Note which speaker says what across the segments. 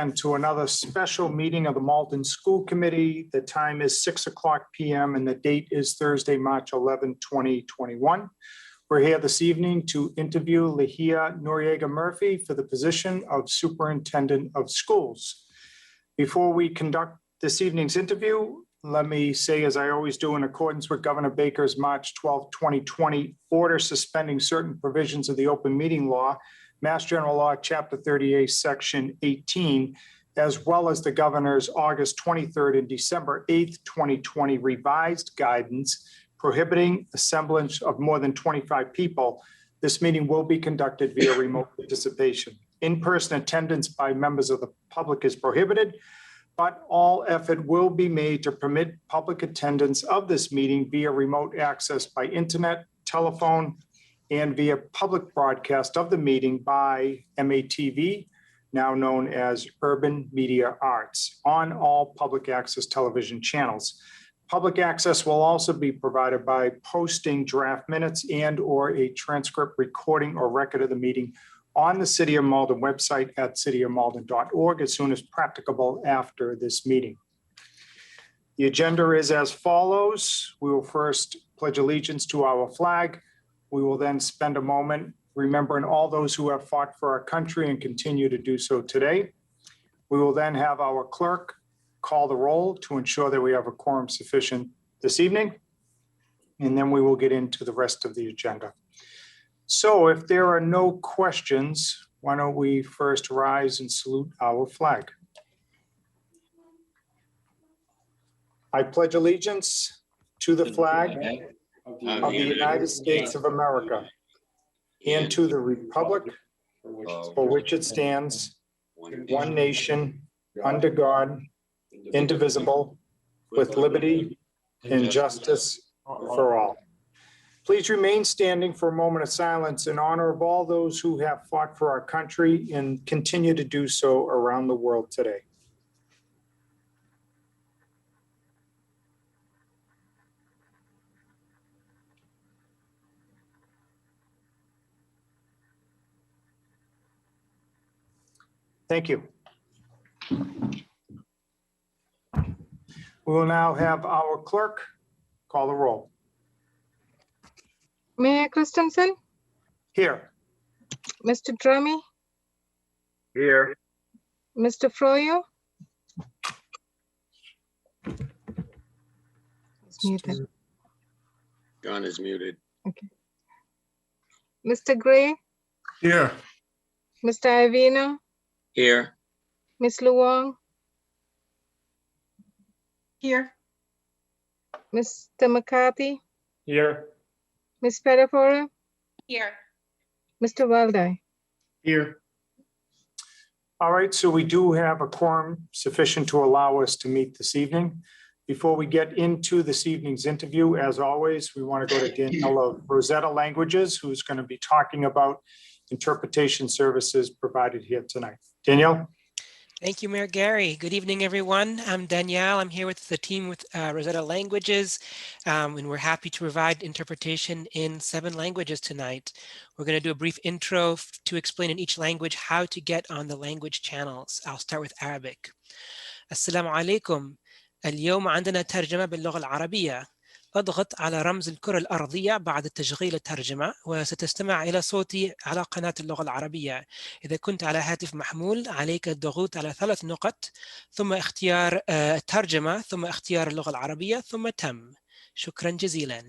Speaker 1: And to another special meeting of the Malden School Committee. The time is 6:00 p.m. and the date is Thursday, March 11, 2021. We're here this evening to interview Ligia Noriega-Murphy for the position of Superintendent of Schools. Before we conduct this evening's interview, let me say, as I always do, in accordance with Governor Baker's March 12, 2020 order suspending certain provisions of the open meeting law, Mass General Law, Chapter 38, Section 18, as well as the Governor's August 23rd and December 8th, 2020 revised guidance prohibiting assemblage of more than 25 people, this meeting will be conducted via remote participation. In-person attendance by members of the public is prohibited, but all effort will be made to permit public attendance of this meeting via remote access by internet, telephone, and via public broadcast of the meeting by MATV, now known as Urban Media Arts, on all public access television channels. Public access will also be provided by posting draft minutes and/or a transcript recording or record of the meeting on the City of Malden website at cityofmalden.org as soon as practicable after this meeting. The agenda is as follows. We will first pledge allegiance to our flag. We will then spend a moment remembering all those who have fought for our country and continue to do so today. We will then have our clerk call the roll to ensure that we have a quorum sufficient this evening. And then we will get into the rest of the agenda. So if there are no questions, why don't we first rise and salute our flag. I pledge allegiance to the flag of the United States of America and to the republic for which it stands, one nation, under God, indivisible, with liberty and justice for all. Please remain standing for a moment of silence in honor of all those who have fought for our country and continue to do so around the world today. Thank you. We will now have our clerk call the roll.
Speaker 2: Mayor Christensen,
Speaker 1: Here.
Speaker 2: Mr. Drummy,
Speaker 1: Here.
Speaker 2: Mr. Froyo. It's muted.
Speaker 3: John is muted.
Speaker 2: Okay. Mr. Gray,
Speaker 1: Here.
Speaker 2: Mr. Ivino,
Speaker 3: Here.
Speaker 2: Ms. Luong,
Speaker 4: Here.
Speaker 2: Mr. McCarthy,
Speaker 1: Here.
Speaker 2: Ms. Pettifora,
Speaker 4: Here.
Speaker 2: Mr. Walde.
Speaker 1: Here. All right, so we do have a quorum sufficient to allow us to meet this evening. Before we get into this evening's interview, as always, we want to go to Danielle of Rosetta Languages, who's going to be talking about interpretation services provided here tonight. Danielle?
Speaker 5: Thank you, Mayor Gary. Good evening, everyone. I'm Danielle. I'm here with the team with Rosetta Languages, and we're happy to provide interpretation in 7 languages tonight. We're going to do a brief intro to explain in each language how to get on the language channels. I'll start with Arabic. Assalamu alaikum. اليوم عندنا ترجمة باللغة العربية. اضغط على رمز الكرة الأرضية بعد تشغيل الترجمة وستستمع إلى صوتي على قناة اللغة العربية. إذا كنت على هاتف محمول عليك الضغوط على 3 نقط ثم اختيار الترجمة ثم اختيار اللغة العربية ثم تم. شكرا جزيلا.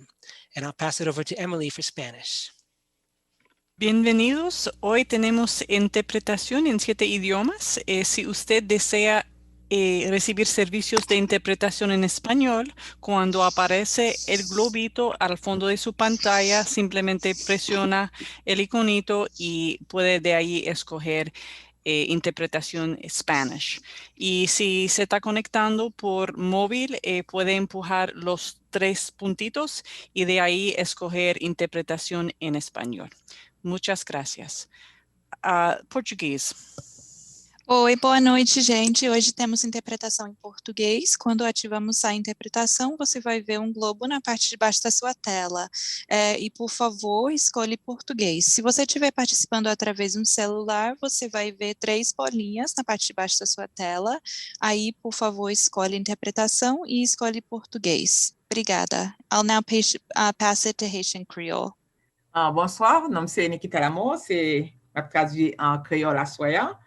Speaker 5: And I'll pass it over to Emily for Spanish.
Speaker 4: Bienvenidos. Hoy tenemos interpretación en 7 idiomas. Si usted desea recibir servicios de interpretación en español, cuando aparece el globito al fondo de su pantalla, simplemente presiona el iconito y puede de ahí escoger interpretación Spanish. Y si se está conectando por móvil, puede empujar los 3 puntitos y de ahí escoger interpretación en español. Muchas gracias. Português.
Speaker 6: Oi, boa noite, gente. Hoje temos interpretação em português. Quando ativamos a interpretação, você vai ver um globo na parte de baixo da sua tela. E, por favor, escolhe português. Se você estiver participando através de um celular, você vai ver 3 bolinhas na parte de baixo da sua tela. Aí, por favor, escolhe interpretação e escolhe português. Obrigada. I'll now pass it to Haitian Creole.
Speaker 7: Bonsoir, nom se Nikita Lamo, se m'a traduit en créole à soya.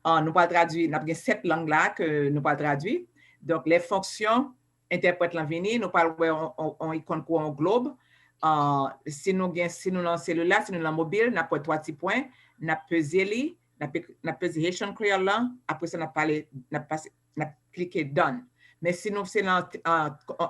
Speaker 7: Nous pas traduit, nous avons 7 langues là que nous pas traduit. Donc, les fonctions interprètent l'avenir, nous parlons on icône quoi en globe. Si nous dans cellulaire, si nous dans mobile, nous avons 3 petits points, nous pesé nous pesé Haitian Creole là, après ça nous cliqué done. Mais si nous c'est dans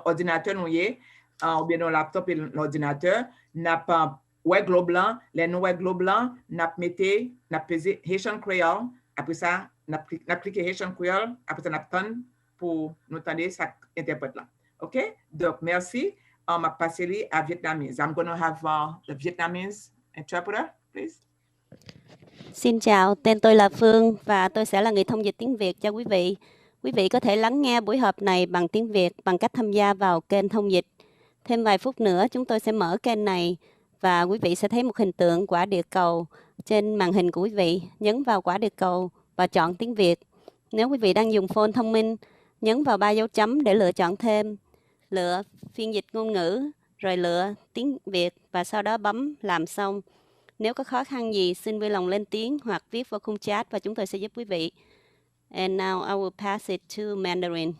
Speaker 7: ordinateur nous ou bien dans laptop et l'ordinateur, n'a pas ouais globe là, les ouais globe là, n'a mettez n'a pesé Haitian Creole. Après ça, on applique Haitian Creole, après ça, on attend pour nous entendre ça interprète là. OK? Donc, merci. On m'a passé à Vietnamese. I'm going to have the Vietnamese interpreter, please.
Speaker 8: Xin chào, tên tôi là Phương và tôi sẽ là người thông dịch tiếng Việt cho quý vị. Quý vị có thể lắng nghe buổi họp này bằng tiếng Việt bằng cách tham gia vào kênh thông dịch. Thêm vài phút nữa chúng tôi sẽ mở kênh này và quý vị sẽ thấy một hình tượng quả địa cầu trên màn hình của quý vị. Nhấn vào quả địa cầu và chọn tiếng Việt. Nếu quý vị đang dùng phone thông minh, nhấn vào 3 dấu chấm để lựa chọn thêm. Lựa phiên dịch ngôn ngữ, rồi lựa tiếng Việt và sau đó bấm làm xong. Nếu có khó khăn gì, xin vui lòng lên tiếng hoặc viết vào khung chat và chúng tôi sẽ giúp quý vị. And now I will pass it to Mandarin.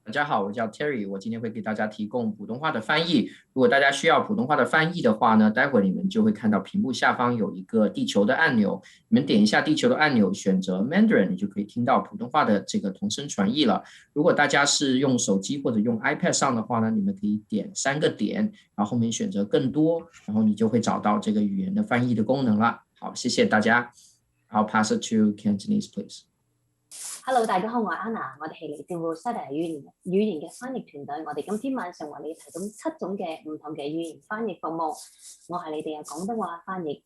Speaker 9: 大家好，我叫 Terry， 我今天会给大家提供普通话的翻译。如果大家需要普通话的翻译的话呢，待会你们就会看到屏幕下方有一个地球的按钮，你们点一下地球的按钮，选择 Mandarin， 你就可以听到普通话的这个同声传译了。如果大家是用手机或者用 iPad 上的话呢，你们可以点3个点，然后后面选择更多，然后你就会找到这个语言的翻译的功能了。好，謝謝大家。I'll pass it to Cantonese, please.
Speaker 10: Hello， 大家好，我係 Anna， 我哋係嚟自 Rosetta 語言嘅翻譯團隊。我哋今天晚上為你提供7種嘅唔同嘅語言翻譯服務。我係你哋嘅廣東話翻譯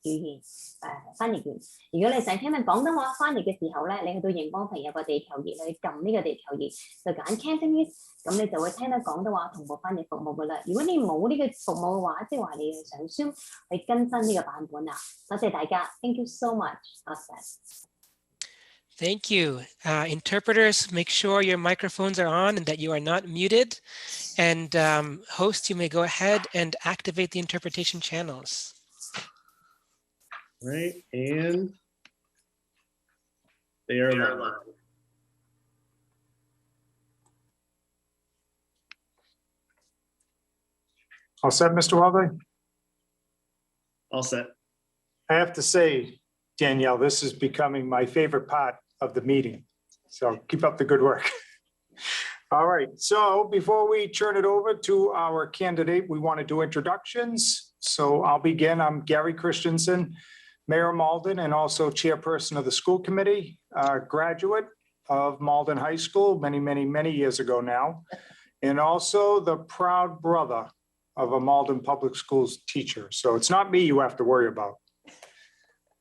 Speaker 10: 翻譯員。如果你想聽緊廣東話翻譯嘅時候咧，你去到熒光屏有個地球儀，你撳呢個地球儀就揀 Cantonese， 咁你就會聽到廣東話同步翻譯服務噶啦。如果你冇呢個服務嘅話，即係話你要上 Zoom 去更新呢個版本啊。多謝大家 ，Thank you so much， 多謝。
Speaker 5: Thank you. Interpreters, make sure your microphones are on and that you are not muted. And hosts, you may go ahead and activate the interpretation channels.
Speaker 11: Right, and they are live.
Speaker 1: All set, Mr. Walde?
Speaker 11: All set.
Speaker 1: I have to say, Danielle, this is becoming my favorite part of the meeting. So keep up the good work. All right, so before we turn it over to our candidate, we want to do introductions. So I'll begin. I'm Gary Christensen, Mayor Malden, and also chairperson of the school committee, graduate of Malden High School many years ago now, and also the proud brother of a Malden Public Schools teacher. So it's not me you have to worry about.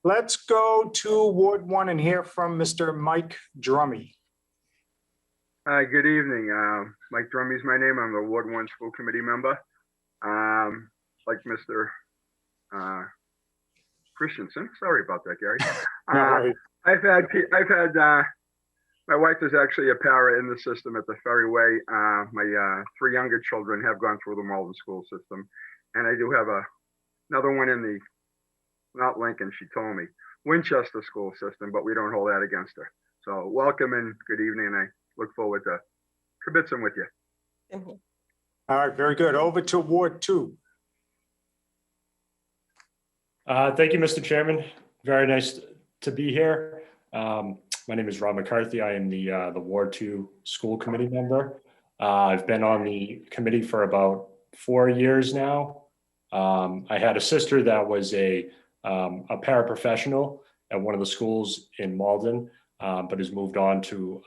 Speaker 1: Let's go to Ward 1 and hear from Mr. Mike Drummy.
Speaker 12: Good evening. Mike Drummy is my name. I'm the Ward 1 school committee member. Like Mr. Christensen. Sorry about that, Gary. I've had my wife is actually a para in the system at the Ferryway. My 3 younger children have gone through the Malden school system, and I do have another one in the, not Lincoln, she told me, Winchester school system, but we don't hold that against her. So welcome and good evening, and I look forward to kibitzing with you.
Speaker 1: All right, very good. Over to Ward 2.
Speaker 11: Thank you, Mr. Chairman. Very nice to be here. My name is Rob McCarthy. I am the Ward 2 school committee member. I've been on the committee for about 4 years now. I had a sister that was a paraprofessional at one of the schools in Malden, but has moved on to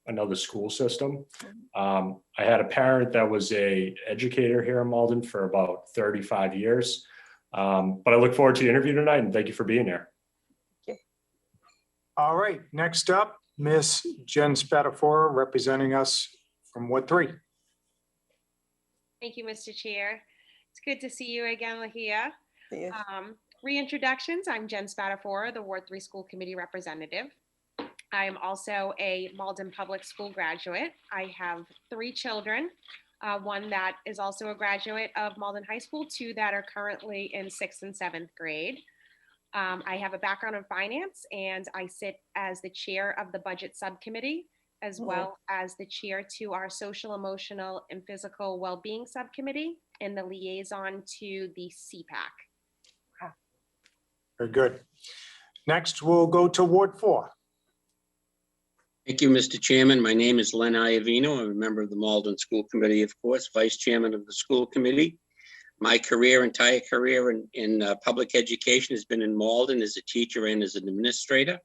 Speaker 11: another school system. I had a parent that was an educator here in Malden for about 35 years. But I look forward to the interview tonight, and thank you for being here.
Speaker 1: All right, next up, Miss Jen Spatafora, representing us from Ward 3.
Speaker 13: Thank you, Mr. Chair. It's good to see you again, Ligia.
Speaker 14: Yes.
Speaker 13: Reintroductions, I'm Jen Spatafora, the Ward 3 School Committee representative. I am also a Malden Public School graduate. I have 3 children, one that is also a graduate of Malden High School, 2 that are currently in 6th and 7th grade. I have a background in finance, and I sit as the chair of the budget subcommittee, as well as the chair to our social, emotional, and physical well-being subcommittee, and the liaison to the CPAC.
Speaker 1: Very good. Next, we'll go to Ward 4.
Speaker 3: Thank you, Mr. Chairman. My name is Len Iavino. I'm a member of the Malden School Committee, of course, vice chairman of the school committee. My entire career in public education has been in Malden as a teacher and as an administrator.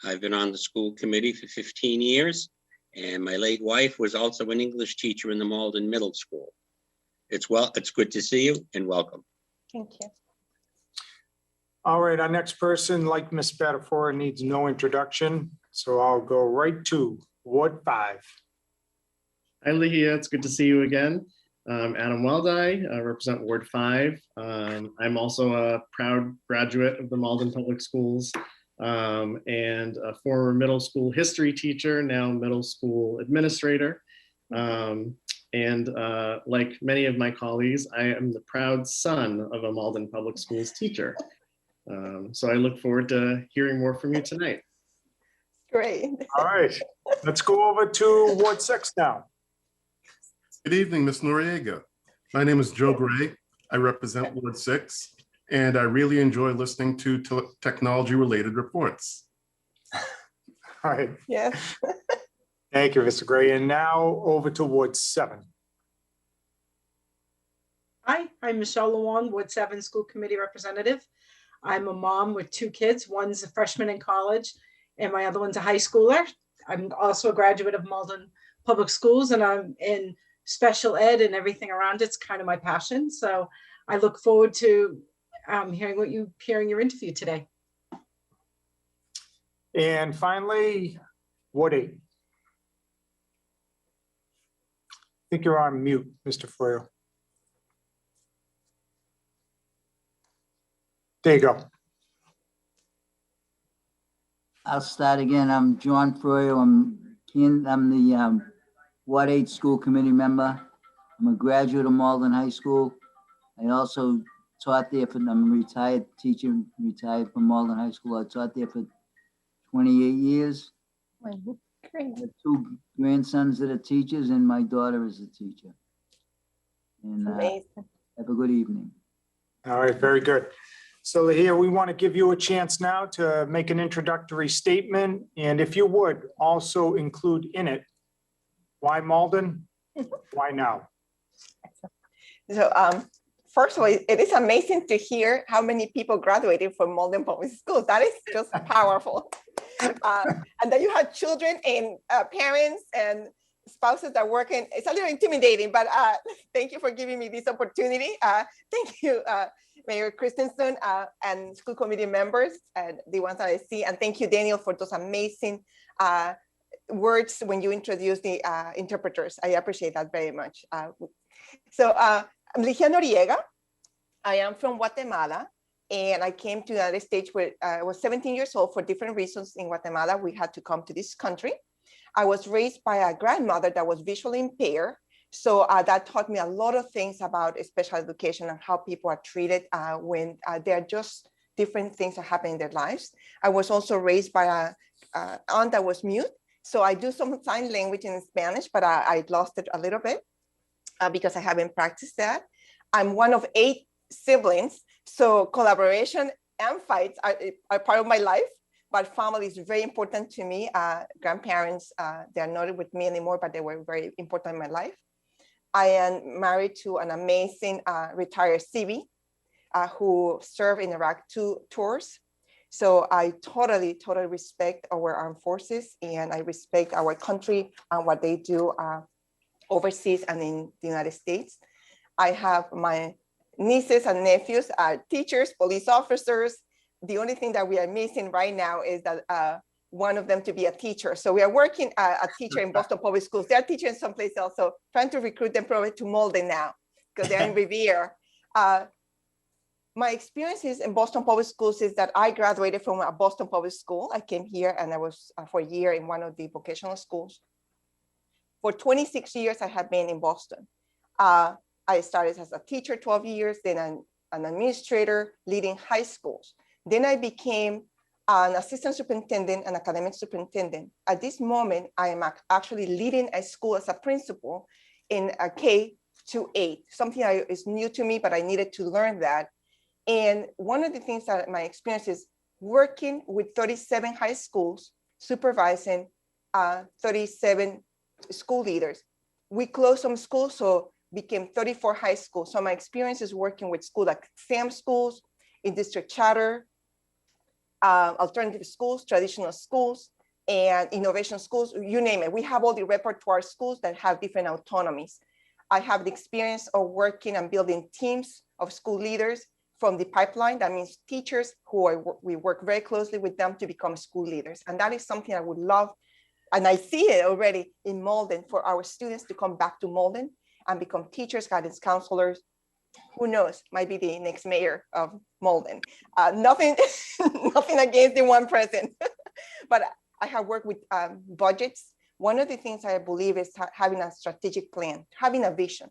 Speaker 3: I've been on the school committee for 15 years, and my late wife was also an English teacher in the Malden Middle School. It's good to see you and welcome.
Speaker 14: Thank you.
Speaker 1: All right, our next person, like Ms. Spatafora, needs no introduction, so I'll go right to Ward 5.
Speaker 15: Hi, Ligia. It's good to see you again. Adam Weldi, I represent Ward 5. I'm also a proud graduate of the Malden Public Schools and a former middle school history teacher, now middle school administrator. And like many of my colleagues, I am the proud son of a Malden Public Schools teacher. So I look forward to hearing more from you tonight.
Speaker 14: Great.
Speaker 1: All right, let's go over to Ward 6 now.
Speaker 16: Good evening, Ms. Noriega. My name is Joe Gray. I represent Ward 6, and I really enjoy listening to technology-related reports.
Speaker 1: All right.
Speaker 14: Yes.
Speaker 1: Thank you, Mr. Gray. And now over to Ward 7.
Speaker 17: Hi, I'm Michelle Luong, Ward 7 School Committee Representative. I'm a mom with 2 kids. One's a freshman in college, and my other one's a high schooler. I'm also a graduate of Malden Public Schools, and I'm in special ed and everything around it's kind of my passion. So I look forward to hearing your interview today.
Speaker 1: And finally, Ward 8. I think you're on mute, Mr. Froyo. There you go.
Speaker 18: I'll start again. I'm John Froyo. I'm the Ward 8 School Committee member. I'm a graduate of Malden High School. I also taught there I'm a retired teacher, retired from Malden High School. I taught there for 28 years.
Speaker 14: Great.
Speaker 18: I have 2 grandsons that are teachers, and my daughter is a teacher. And
Speaker 14: Amazing.
Speaker 18: Have a good evening.
Speaker 1: All right, very good. So here we want to give you a chance now to make an introductory statement. And if you would also include in it, why Malden? Why now?
Speaker 14: So first of all, it is amazing to hear how many people graduated from Malden Public Schools. That is just powerful. And then you have children and parents and spouses that work in, it's a little intimidating, but thank you for giving me this opportunity. Thank you, Mayor Christensen and school committee members, and the ones that I see. And thank you, Daniel, for those amazing words when you introduce the interpreters. I appreciate that very much. So I'm Ligia Noriega. I am from Guatemala, and I came to the United States when I was 17 years old. For different reasons in Guatemala, we had to come to this country. I was raised by a grandmother that was visually impaired. So that taught me a lot of things about special education and how people are treated when there are just different things that happen in their lives. I was also raised by a aunt that was mute. So I do some sign language in Spanish, but I lost it a little bit because I haven't practiced that. I'm one of 8 siblings. So collaboration and fights are part of my life. But family is very important to me. Grandparents, they're not with me anymore, but they were very important in my life. I am married to an amazing retired Civi who served in Iraq 2 tours. So I totally respect our armed forces, and I respect our country and what they do overseas and in the United States. I have my nieces and nephews, teachers, police officers. The only thing that we are missing right now is that one of them to be a teacher. So we are working a teacher in Boston Public Schools. They're teaching someplace else. So trying to recruit them probably to Malden now because they're in Revere. My experiences in Boston Public Schools is that I graduated from a Boston Public School. I came here and I was for a year in one of the vocational schools. For 26 years, I have been in Boston. I started as a teacher 12 years, then an administrator leading high schools. Then I became an assistant superintendent and academic superintendent. At this moment, I am actually leading a school as a principal in a K-8, something that is new to me, but I needed to learn that. And one of the things that my experience is working with 37 high schools, supervising 37 school leaders. We closed some schools, so became 34 high schools. So my experience is working with schools like SAM schools, in district charter, alternative schools, traditional schools, and innovation schools, you name it. We have all the repertoire schools that have different autonomies. I have the experience of working and building teams of school leaders from the pipeline. That means teachers we work very closely with them to become school leaders. And that is something I would love, and I see it already in Malden, for our students to come back to Malden and become teachers, guidance counselors. Who knows, might be the next mayor of Malden. Nothing against the one present, but I have worked with budgets. One of the things I believe is having a strategic plan, having a vision,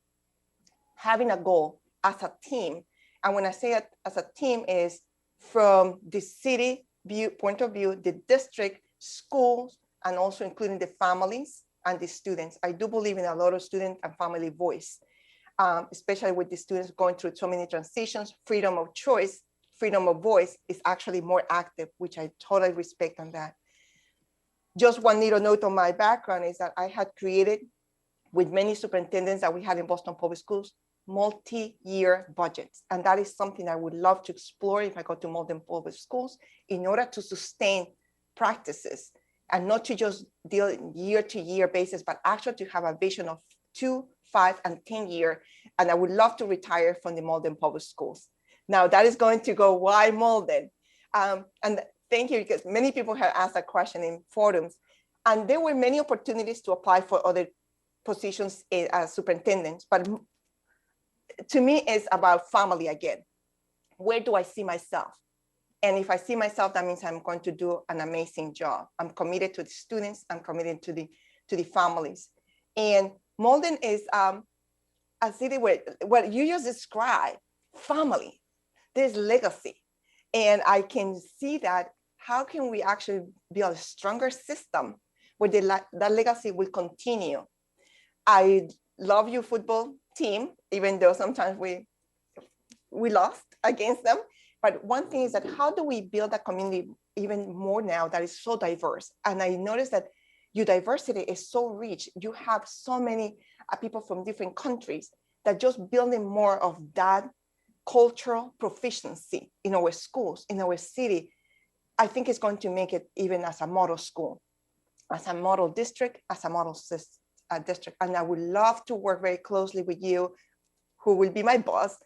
Speaker 14: having a goal as a team. And when I say it as a team, is from the city point of view, the district, schools, and also including the families and the students. I do believe in a lot of student and family voice, especially with the students going through so many transitions. Freedom of choice, freedom of voice is actually more active, which I totally respect on that. Just one little note on my background is that I had created, with many superintendents that we had in Boston Public Schools, multi-year budgets. And that is something I would love to explore if I go to Malden Public Schools, in order to sustain practices and not to just deal year-to-year basis, but actually to have a vision of 2, 5, and 10 year. And I would love to retire from the Malden Public Schools. Now that is going to go, why Malden? And thank you, because many people have asked that question in forums. And there were many opportunities to apply for other positions as superintendents, but to me, it's about family again. Where do I see myself? And if I see myself, that means I'm going to do an amazing job. I'm committed to the students. I'm committed to the families. And Malden is a city where what you just described, family, there's legacy. And I can see that, how can we actually build a stronger system where that legacy will continue? I love your football team, even though sometimes we lost against them. But one thing is that, how do we build a community even more now that is so diverse? And I noticed that your diversity is so rich. You have so many people from different countries, that just building more of that cultural proficiency in our schools, in our city, I think is going to make it even as a model school, as a model district, as a model district. And I would love to work very closely with you, who will be my boss,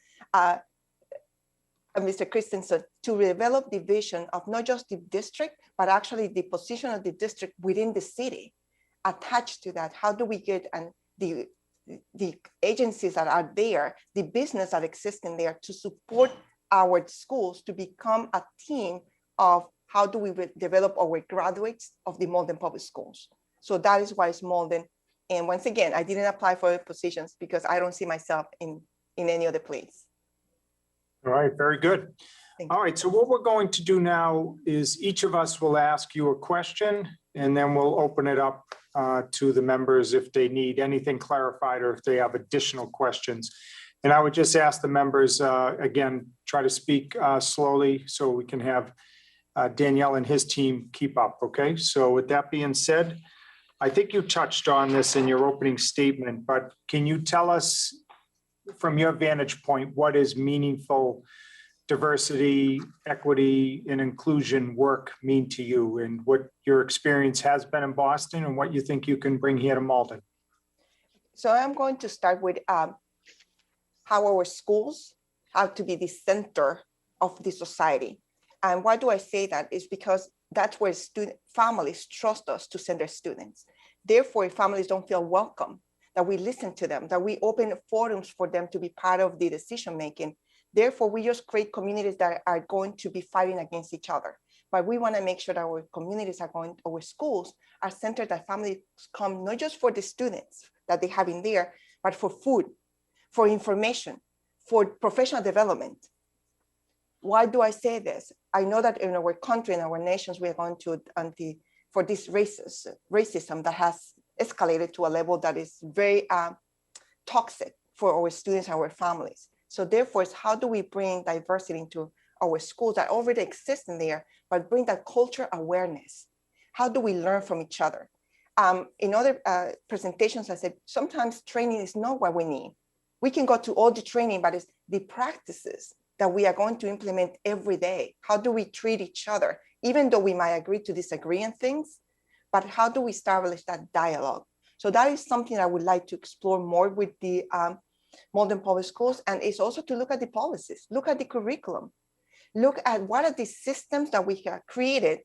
Speaker 14: Mr. Christensen, to develop the vision of not just the district, but actually the position of the district within the city. Attached to that, how do we get the agencies that are there, the business that exists in there, to support our schools to become a team of how do we develop our graduates of the Malden Public Schools. So that is why it's Malden. And once again, I didn't apply for positions because I don't see myself in any other place.
Speaker 1: All right, very good. All right, so what we're going to do now is each of us will ask you a question, and then we'll open it up to the members if they need anything clarified or if they have additional questions. And I would just ask the members, again, try to speak slowly so we can have Danielle and his team keep up, okay? So with that being said, I think you touched on this in your opening statement, but can you tell us, from your vantage point, what is meaningful diversity, equity, and inclusion work mean to you, and what your experience has been in Boston and what you think you can bring here to Malden?
Speaker 14: So I'm going to start with how our schools have to be the center of the society. And why do I say that? Is because that's where families trust us to send their students. Therefore, if families don't feel welcome, that we listen to them, that we open forums for them to be part of the decision-making. Therefore, we just create communities that are going to be fighting against each other. But we want to make sure that our communities are going, our schools are centered that families come not just for the students that they have in there, but for food, for information, for professional development. Why do I say this? I know that in our country, in our nations, we are going to for this racism that has escalated to a level that is very toxic for our students and our families. So therefore, it's how do we bring diversity into our schools that already exist in there, but bring that culture awareness? How do we learn from each other? In other presentations, I said, sometimes training is not what we need. We can go to all the training, but it's the practices that we are going to implement every day. How do we treat each other? Even though we might agree to disagree on things, but how do we establish that dialogue? So that is something I would like to explore more with the Malden Public Schools. And it's also to look at the policies, look at the curriculum, look at what are the systems that we have created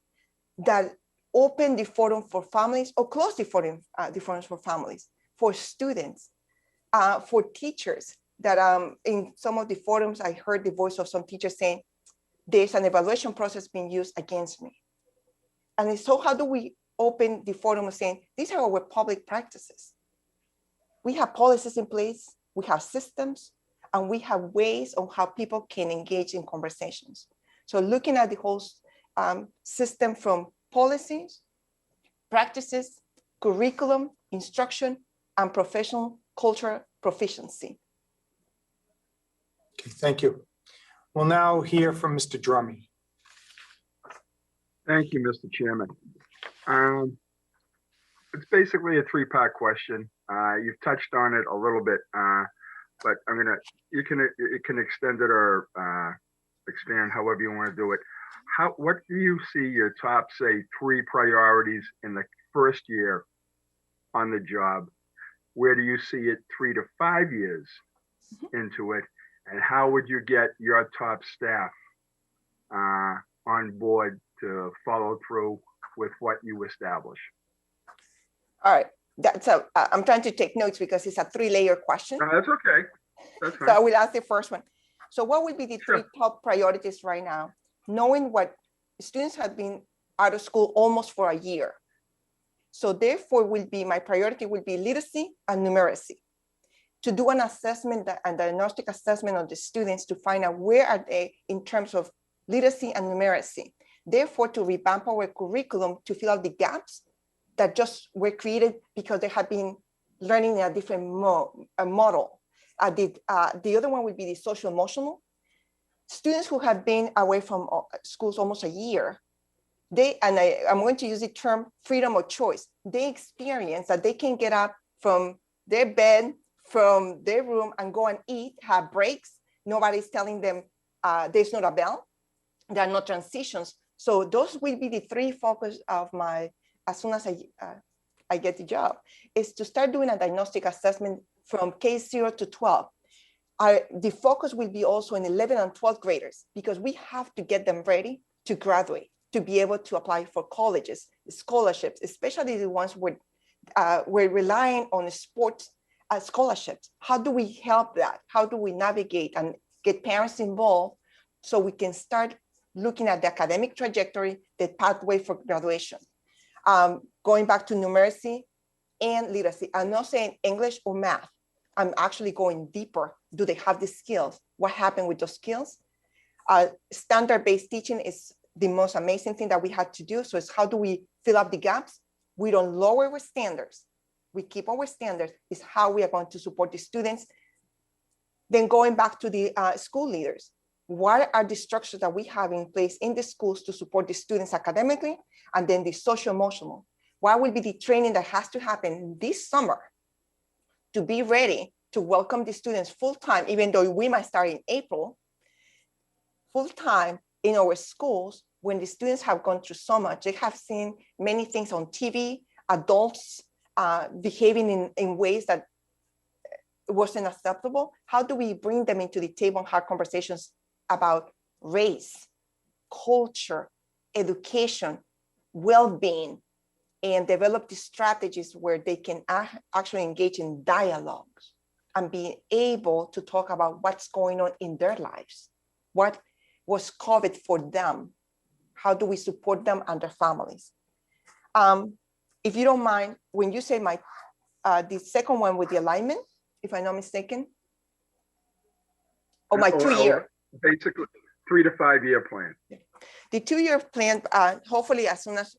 Speaker 14: that open the forum for families or close the forums for families, for students, for teachers. That in some of the forums, I heard the voice of some teachers saying, there's an evaluation process being used against me. And so how do we open the forum of saying, these are our public practices. We have policies in place, we have systems, and we have ways of how people can engage in conversations. So looking at the whole system from policies, practices, curriculum, instruction, and professional culture proficiency.
Speaker 1: Okay, thank you. We'll now hear from Mr. Drummy.
Speaker 12: Thank you, Mr. Chairman. It's basically a three-part question. You've touched on it a little bit, but you can extend it or expand however you want to do it. What do you see your top, say, 3 priorities in the first year on the job? Where do you see it 3 to 5 years into it? And how would you get your top staff on board to follow through with what you establish?
Speaker 14: All right, I'm trying to take notes because it's a 3-layer question.
Speaker 12: No, that's okay. That's fine.
Speaker 14: So I will ask the first one. So what would be the 3 top priorities right now? Knowing what students have been out of school almost for a year. So therefore my priority will be literacy and numeracy. To do an assessment and diagnostic assessment of the students to find out where are they in terms of literacy and numeracy. Therefore, to revamp our curriculum to fill out the gaps that just were created because they have been learning in a different model. The other one would be the social emotional. Students who have been away from schools almost a year, I'm going to use the term freedom of choice. They experience that they can get up from their bed, from their room and go and eat, have breaks. Nobody's telling them there's not a bell. There are no transitions. So those will be the 3 focus of as soon as I get the job, is to start doing a diagnostic assessment from K0 to 12. The focus will be also in 11 and 12th graders, because we have to get them ready to graduate, to be able to apply for colleges, scholarships, especially the ones where we're relying on sports scholarships. How do we help that? How do we navigate and get parents involved so we can start looking at the academic trajectory, the pathway for graduation? Going back to numeracy and literacy, I'm not saying English or math. I'm actually going deeper. Do they have the skills? What happened with those skills? Standard-based teaching is the most amazing thing that we had to do. So it's how do we fill up the gaps? We don't lower our standards. We keep our standards. Is how we are going to support the students. Then going back to the school leaders, what are the structures that we have in place in the schools to support the students academically, and then the social emotional? What will be the training that has to happen this summer to be ready to welcome the students full-time, even though we might start in April, full-time in our schools when the students have gone through so much. They have seen many things on TV, adults behaving in ways that wasn't acceptable. How do we bring them into the table and have conversations about race, culture, education, well-being, and develop the strategies where they can actually engage in dialogues and be able to talk about what's going on in their lives. What was COVID for them? How do we support them and their families? If you don't mind, when you say the second one with the alignment, if I'm not mistaken, or my 2-year.
Speaker 12: Basically, 3 to 5 year plan.
Speaker 14: The 2-year plan, hopefully as soon as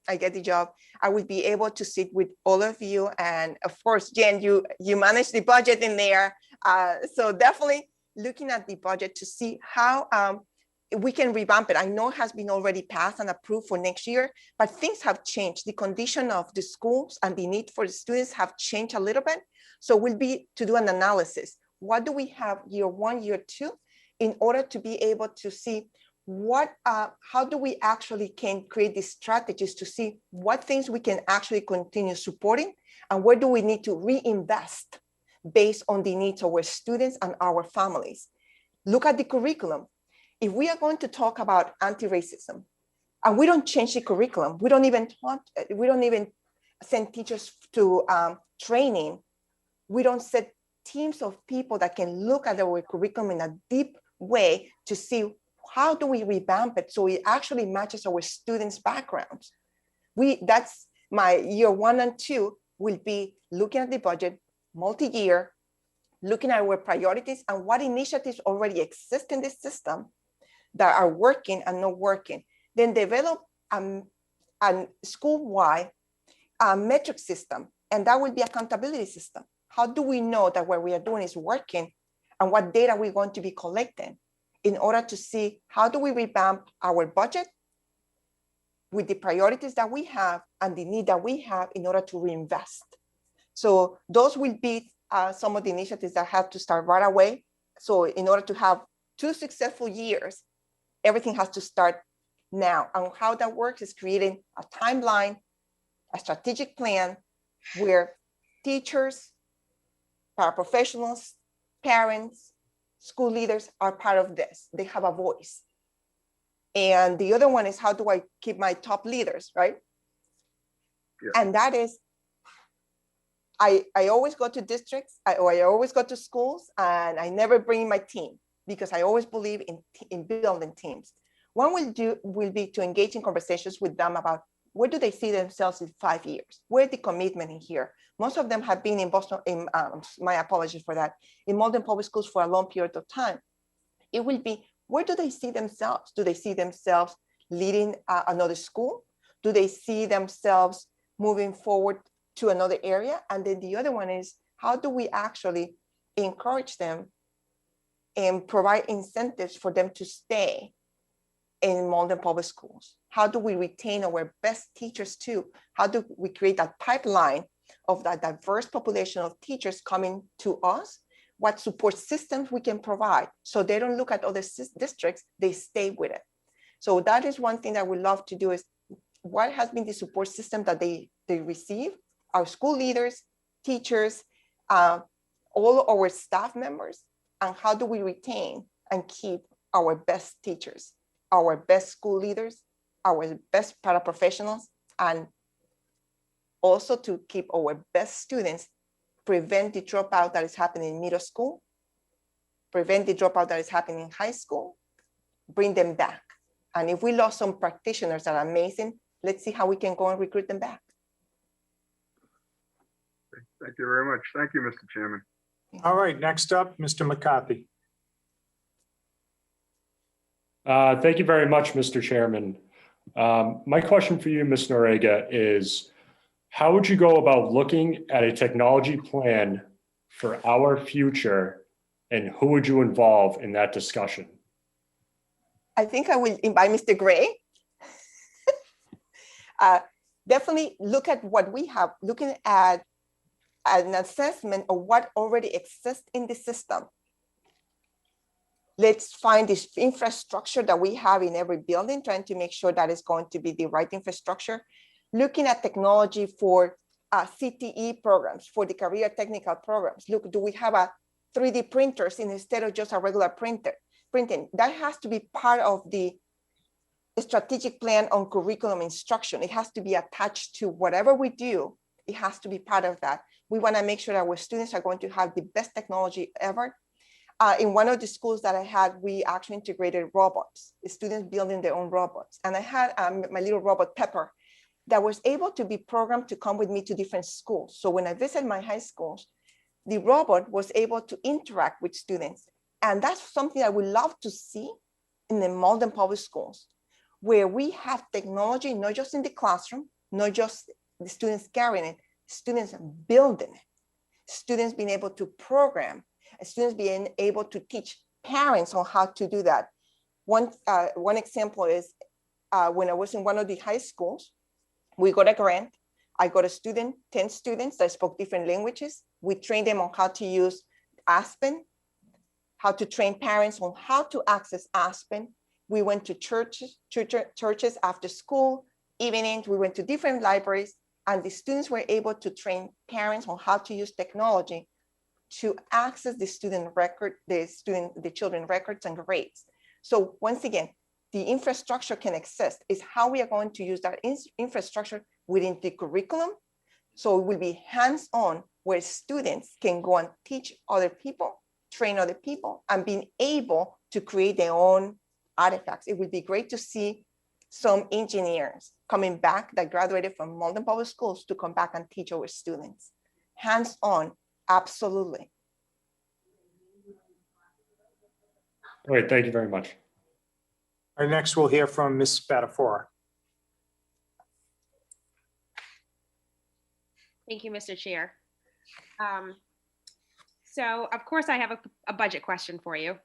Speaker 14: I get the job, I will be able to sit with all of you. And of course, Jen, you manage the budget in there. So definitely looking at the budget to see how we can revamp it. I know it has been already passed and approved for next year, but things have changed. The condition of the schools and the need for the students have changed a little bit. So we'll be to do an analysis. What do we have year 1, year 2, in order to be able to see how do we actually can create these strategies to see what things we can actually continue supporting and where do we need to reinvest based on the needs of our students and our families. Look at the curriculum. If we are going to talk about anti-racism and we don't change the curriculum, we don't even send teachers to training, we don't set teams of people that can look at our curriculum in a deep way to see how do we revamp it so it actually matches our students' backgrounds. That's my year 1 and 2 will be looking at the budget, multi-year, looking at our priorities and what initiatives already exist in this system that are working and not working. Then develop a school-wide metric system, and that will be accountability system. How do we know that what we are doing is working and what data we're going to be collecting in order to see how do we revamp our budget with the priorities that we have and the need that we have in order to reinvest. So those will be some of the initiatives that have to start right away. So in order to have 2 successful years, everything has to start now. And how that works is creating a timeline, a strategic plan where teachers, paraprofessionals, parents, school leaders are part of this. They have a voice. And the other one is how do I keep my top leaders, right? Yeah. And that is, I always go to districts, or I always go to schools, and I never bring my team because I always believe in building teams. One will be to engage in conversations with them about where do they see themselves in 5 years? Where's the commitment in here? Most of them have been in Boston, my apologies for that, in Malden Public Schools for a long period of time. It will be, where do they see themselves? Do they see themselves leading another school? Do they see themselves moving forward to another area? And then the other one is, how do we actually encourage them and provide incentives for them to stay in Malden Public Schools? How do we retain our best teachers too? How do we create that pipeline of that diverse population of teachers coming to us? What support systems we can provide so they don't look at other districts, they stay with it. So that is one thing that we love to do is what has been the support system that they receive, our school leaders, teachers, all our staff members, and how do we retain and keep our best teachers, our best school leaders, our best paraprofessionals, and also to keep our best students, prevent the dropout that is happening in middle school, prevent the dropout that is happening in high school, bring them back. And if we lost some practitioners that are amazing, let's see how we can go and recruit them back.
Speaker 12: Thank you very much. Thank you, Mr. Chairman.
Speaker 1: All right, next up, Mr. McCarthy.
Speaker 11: Thank you very much, Mr. Chairman. My question for you, Ms. Noriega, is how would you go about looking at a technology plan for our future, and who would you involve in that discussion?
Speaker 14: I think I will invite Mr. Gray. Definitely look at what we have, looking at an assessment of what already exists in the system. Let's find this infrastructure that we have in every building, trying to make sure that it's going to be the right infrastructure. Looking at technology for CTE programs, for the career technical programs. Look, do we have a 3D printers instead of just a regular printing? That has to be part of the strategic plan on curriculum instruction. It has to be attached to whatever we do. It has to be part of that. We want to make sure that our students are going to have the best technology ever. In one of the schools that I had, we actually integrated robots, the students building their own robots. And I had my little robot, Pepper, that was able to be programmed to come with me to different schools. So when I visit my high schools, the robot was able to interact with students. And that's something I would love to see in the Malden Public Schools, where we have technology, not just in the classroom, not just the students carrying it, students building it, students being able to program, students being able to teach parents on how to do that. One example is when I was in one of the high schools, we got a grant. I got a student, 10 students that spoke different languages. We trained them on how to use Aspen, how to train parents on how to access Aspen. We went to churches after school, evenings. We went to different libraries, and the students were able to train parents on how to use technology to access the student record, the children records and grades. So once again, the infrastructure can exist. It's how we are going to use that infrastructure within the curriculum. So it will be hands-on, where students can go and teach other people, train other people, and being able to create their own artifacts. It would be great to see some engineers coming back that graduated from Malden Public Schools to come back and teach our students. Hands-on, absolutely.
Speaker 11: Great, thank you very much.
Speaker 1: Our next, we'll hear from Ms. Spatafora.
Speaker 13: Thank you, Mr. Chair. So of course I have a budget question for you.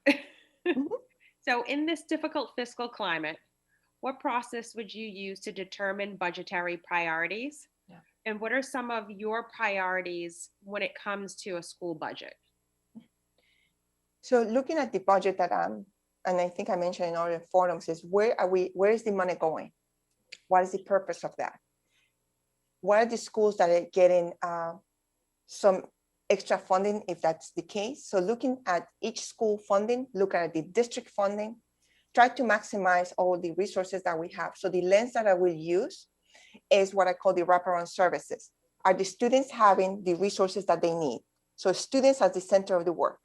Speaker 13: So in this difficult fiscal climate, what process would you use to determine budgetary priorities? Yeah. And what are some of your priorities when it comes to a school budget?
Speaker 14: So looking at the budget that and I think I mentioned in other forums, is where is the money going? What is the purpose of that? What are the schools that are getting some extra funding, if that's the case? So looking at each school funding, look at the district funding, try to maximize all the resources that we have. So the lens that I will use is what I call the wraparound services. Are the students having the resources that they need? So students at the center of the work.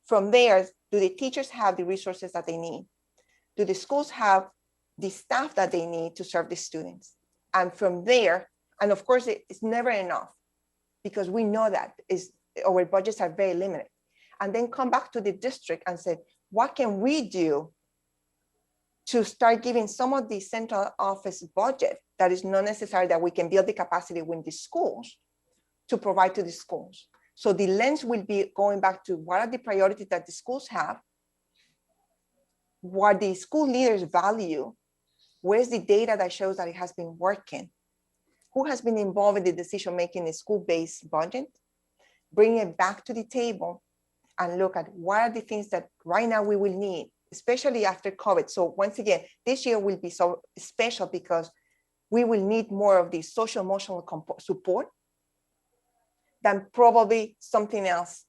Speaker 14: From there, do the teachers have the resources that they need? Do the schools have the staff that they need to serve the students? And from there, and of course, it's never enough, because we know that our budgets are very limited. And then come back to the district and say, what can we do to start giving some of the central office budget that is not necessary, that we can build the capacity within the schools to provide to the schools? So the lens will be going back to what are the priorities that the schools have, what the school leaders value, where's the data that shows that it has been working, who has been involved in the decision-making in school-based budget, bring it back to the table and look at what are the things that right now we will need, especially after COVID. So once again, this year will be so special because we will need more of the social emotional support than probably something else.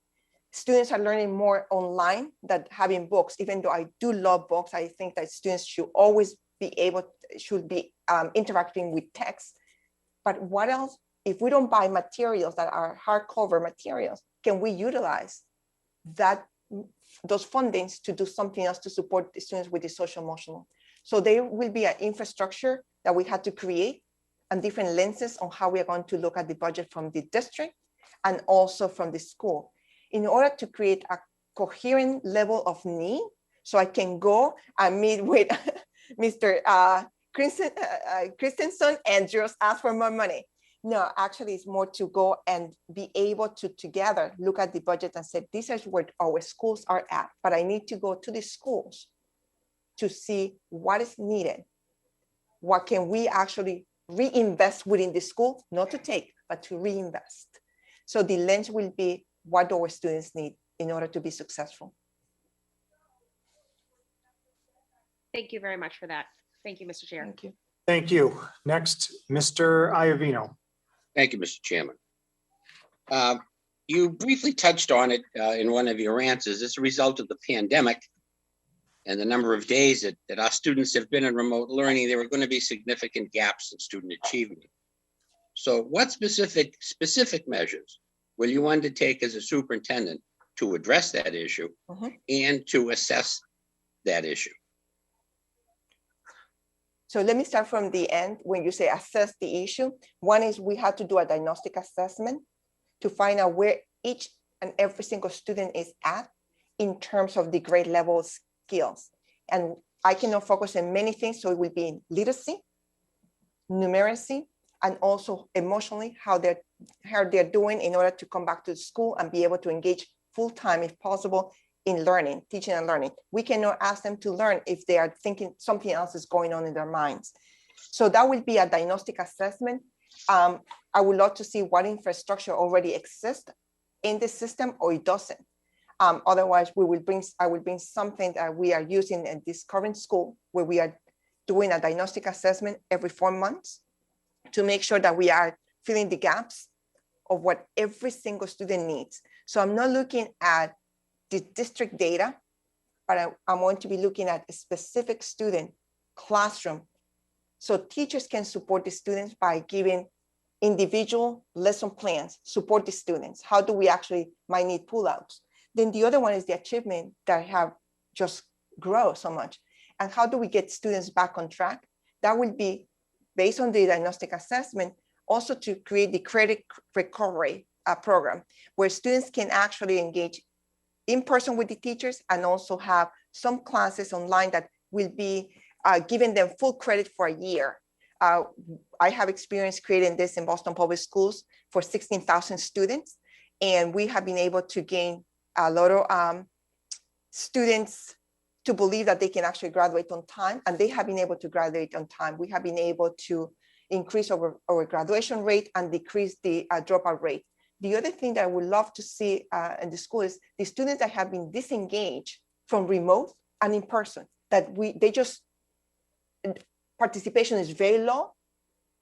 Speaker 14: Students are learning more online than having books. Even though I do love books, I think that students should always be interacting with text. But what else, if we don't buy materials that are hardcover materials, can we utilize those fundings to do something else to support the students with the social emotional? So there will be an infrastructure that we had to create and different lenses on how we are going to look at the budget from the district and also from the school, in order to create a coherent level of need. So I can go and meet with Mr. Christensen and just ask for more money. No, actually it's more to go and be able to together look at the budget and say, this is where our schools are at, but I need to go to the schools to see what is needed. What can we actually reinvest within the school, not to take, but to reinvest. So the lens will be what our students need in order to be successful.
Speaker 13: Thank you very much for that. Thank you, Mr. Chair.
Speaker 14: Thank you.
Speaker 1: Thank you. Next, Mr. Iovino.
Speaker 3: Thank you, Mr. Chairman. You briefly touched on it in one of your answers. As a result of the pandemic, and the number of days that our students have been in remote learning, there are going to be significant gaps in student achievement. So what specific measures will you undertake as a superintendent to address that issue and to assess that issue?
Speaker 14: So let me start from the end. When you say assess the issue, one is we have to do a diagnostic assessment to find out where each and every single student is at in terms of the grade level skills. And I cannot focus on many things, so it will be literacy, numeracy, and also emotionally, how they're doing in order to come back to school and be able to engage full-time, if possible, in learning, teaching and learning. We cannot ask them to learn if they are thinking something else is going on in their minds. So that will be a diagnostic assessment. I would love to see what infrastructure already exists in the system or it doesn't. Otherwise, I will bring something that we are using in this current school where we are doing a diagnostic assessment every 4 months to make sure that we are filling the gaps of what every single student needs. So I'm not looking at the district data, but I'm going to be looking at a specific student classroom. So teachers can support the students by giving individual lesson plans, support the students. How do we might need pullouts? Then the other one is the achievement that have just grown so much. And how do we get students back on track? That will be based on the diagnostic assessment, also to create the credit recovery program where students can actually engage in person with the teachers and also have some classes online that will be giving them full credit for a year. I have experience creating this in Boston Public Schools for 16,000 students. And we have been able to gain a lot of students to believe that they can actually graduate on time, and they have been able to graduate on time. We have been able to increase our graduation rate and decrease the dropout rate. The other thing that I would love to see in the school is the students that have been disengaged from remote and in person, that participation is very low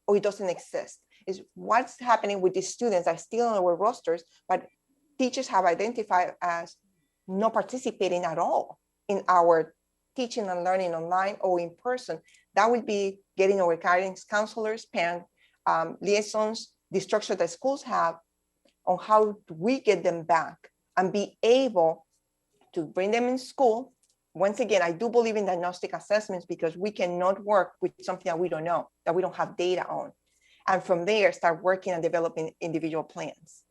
Speaker 14: or it doesn't exist. Is what's happening with these students that are still on our rosters, but teachers have identified as not participating at all in our teaching and learning online or in person. That would be getting our guidance counselors, parent liaisons, the structure that schools have on how we get them back and be able to bring them in school. Once again, I do believe in diagnostic assessments because we cannot work with something that we don't know, that we don't have data on. And from there, start working and developing individual plans.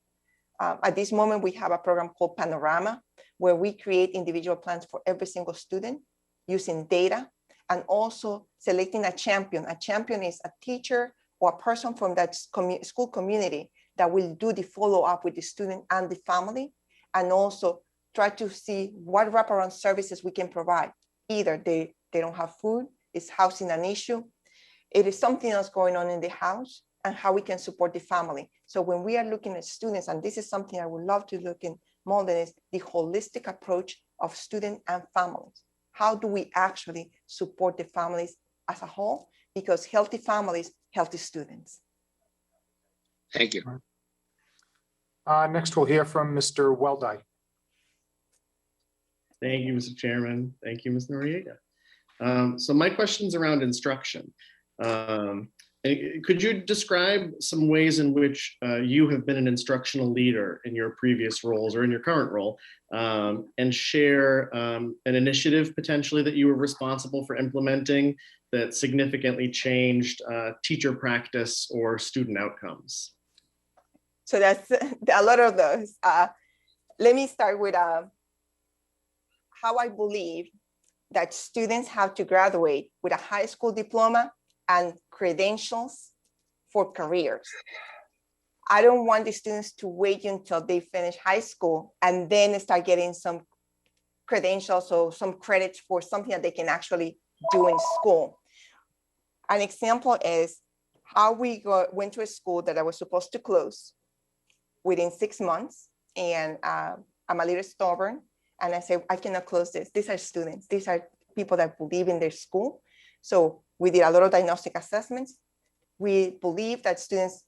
Speaker 14: At this moment, we have a program called Panorama, where we create individual plans for every single student using data and also selecting a champion. A champion is a teacher or a person from that school community that will do the follow-up with the student and the family, and also try to see what wraparound services we can provide. Either they don't have food, is housing an issue, it is something else going on in the house, and how we can support the family. So when we are looking at students, and this is something I would love to look in Malden, is the holistic approach of student and families. How do we actually support the families as a whole? Because healthy families, healthy students.
Speaker 3: Thank you.
Speaker 1: Next, we'll hear from Mr. Weldy.
Speaker 15: Thank you, Mr. Chairman. Thank you, Ms. Noriega. So my question's around instruction. Could you describe some ways in which you have been an instructional leader in your previous roles or in your current role, and share an initiative potentially that you were responsible for implementing that significantly changed teacher practice or student outcomes?
Speaker 14: So that's a lot of those. Let me start with how I believe that students have to graduate with a high school diploma and credentials for careers. I don't want the students to wait until they finish high school and then start getting some credentials or some credits for something that they can actually do in school. An example is how we went to a school that I was supposed to close within 6 months. And I'm a little stubborn. And I said, I cannot close this. These are students. These are people that believe in their school. So we did a lot of diagnostic assessments. We believe that students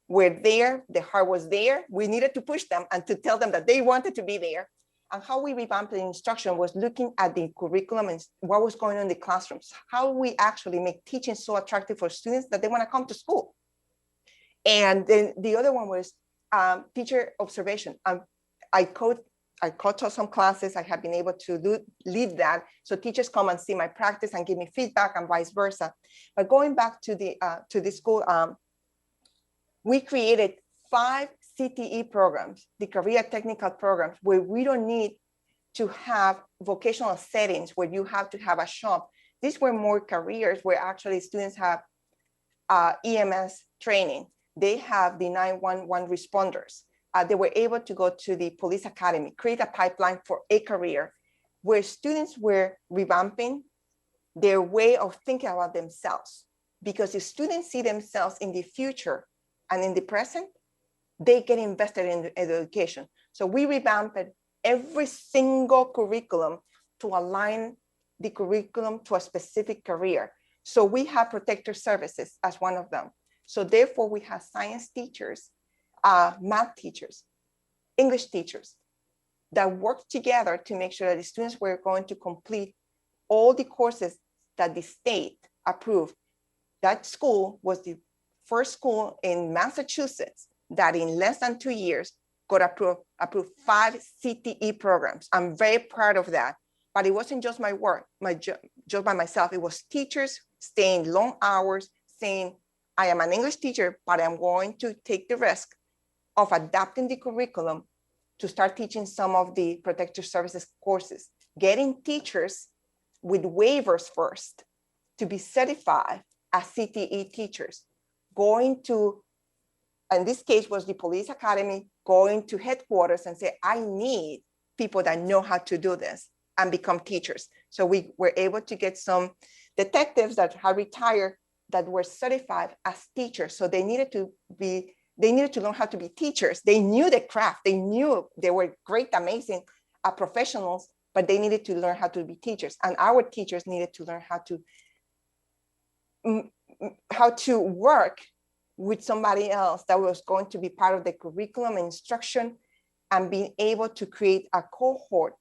Speaker 14: were there, the heart was there. We needed to push them and to tell them that they wanted to be there. And how we revamped the instruction was looking at the curriculum and what was going on in the classrooms. How we actually make teaching so attractive for students that they want to come to school. And then the other one was teacher observation. I co-taught some classes. I have been able to lead that. So teachers come and see my practice and give me feedback and vice versa. But going back to the school, we created 5 CTE programs, the career technical programs, where we don't need to have vocational settings where you have to have a shop. These were more careers where actually students have EMS training. They have the 911 responders. They were able to go to the police academy, create a pipeline for a career where students were revamping their way of thinking about themselves. Because if students see themselves in the future and in the present, they get invested in education. So we revamped every single curriculum to align the curriculum to a specific career. So we have protector services as one of them. So therefore we have science teachers, math teachers, English teachers that work together to make sure that the students were going to complete all the courses that the state approved. That school was the first school in Massachusetts that in less than 2 years got approved 5 CTE programs. I'm very proud of that. But it wasn't just my work, just by myself. It was teachers staying long hours, saying, I am an English teacher, but I'm going to take the risk of adapting the curriculum to start teaching some of the protective services courses, getting teachers with waivers first to be certified as CTE teachers, going to, in this case was the police academy, going to headquarters and say, I need people that know how to do this and become teachers. So we were able to get some detectives that had retired that were certified as teachers. So they needed to learn how to be teachers. They knew the craft. They knew they were great, amazing professionals, but they needed to learn how to be teachers. And our teachers needed to learn how to work with somebody else that was going to be part of the curriculum and instruction, and being able to create a cohort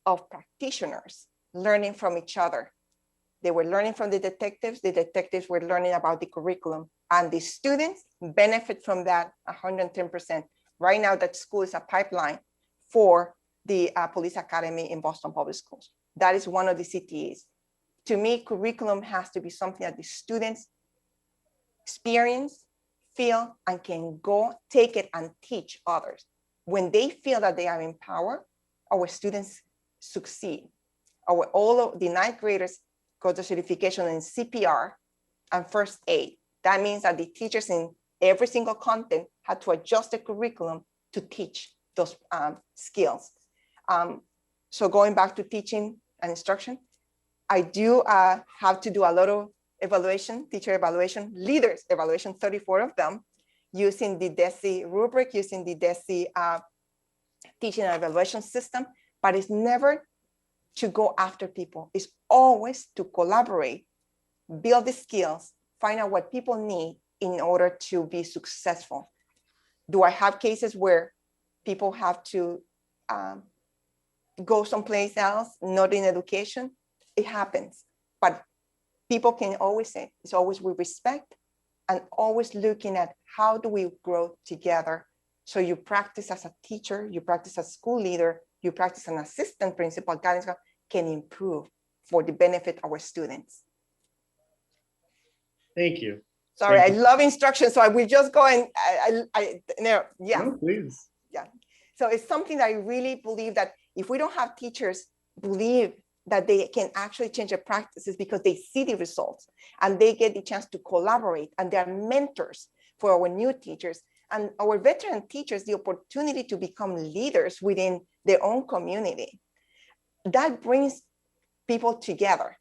Speaker 14: of practitioners learning from each other. They were learning from the detectives were learning about the curriculum, and the students benefit from that 110%. Right now, that school is a pipeline for the police academy in Boston Public Schools. That is one of the CTEs. To me, curriculum has to be something that the students experience, feel, and can go take it and teach others. When they feel that they are empowered, our students succeed. All of the 9th graders got the certification in CPR and first aid. That means that the teachers in every single content had to adjust the curriculum to teach those skills. So going back to teaching and instruction, I do have to do a lot of evaluation, teacher evaluation, leaders evaluation, 34 of them, using the DESE rubric, using the DESE teaching and evaluation system, but it's never to go after people. It's always to collaborate, build the skills, find out what people need in order to be successful. Do I have cases where people have to go someplace else, not in education? It happens, but people can always say, it's always with respect and always looking at how do we grow together. So you practice as a teacher, you practice as a school leader, you practice an assistant principal, guidance can improve for the benefit of our students.
Speaker 15: Thank you.
Speaker 14: Sorry,
Speaker 15: Thank
Speaker 14: I
Speaker 15: you.
Speaker 14: love instruction, so I will just go and yeah.
Speaker 15: No, please.
Speaker 14: Yeah. So it's something that I really believe that if we don't have teachers believe that they can actually change their practices because they see the results and they get the chance to collaborate, and they're mentors for our new teachers and our veteran teachers, the opportunity to become leaders within their own community. That brings people together.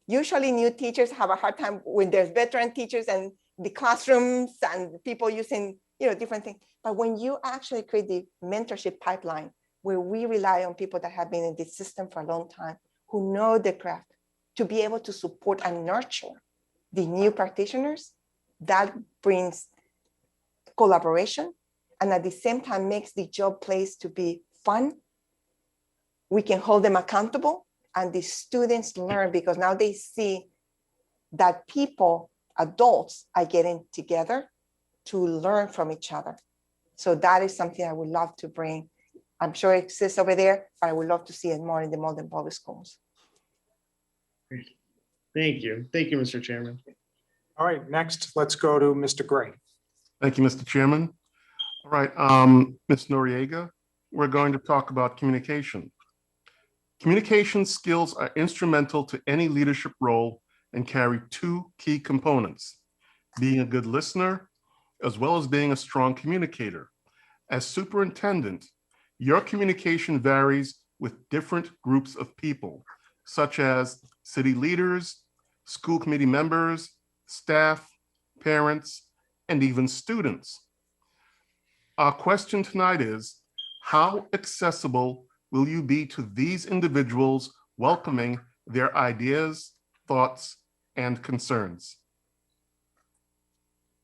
Speaker 14: Usually new teachers have a hard time when there's veteran teachers and the classrooms and people using different things. But when you actually create the mentorship pipeline where we rely on people that have been in this system for a long time, who know the craft, to be able to support and nurture the new practitioners, that brings collaboration and at the same time makes the job place to be fun we can hold them accountable and the students learn, because now they see that people, adults, are getting together to learn from each other. So that is something I would love to bring. I'm sure it exists over there, but I would love to see it more in the Malden Public Schools.
Speaker 15: Thank you. Thank you, Mr. Chairman.
Speaker 1: All right, next, let's go to Mr. Gray.
Speaker 16: Thank you, Mr. Chairman. All right, Ms. Noriega, we're going to talk about communication. Communication skills are instrumental to any leadership role and carry two key components: being a good listener, as well as being a strong communicator. As superintendent, your communication varies with different groups of people, such as city leaders, school committee members, staff, parents, and even students. Our question tonight is, how accessible will you be to these individuals, welcoming their ideas, thoughts, and concerns?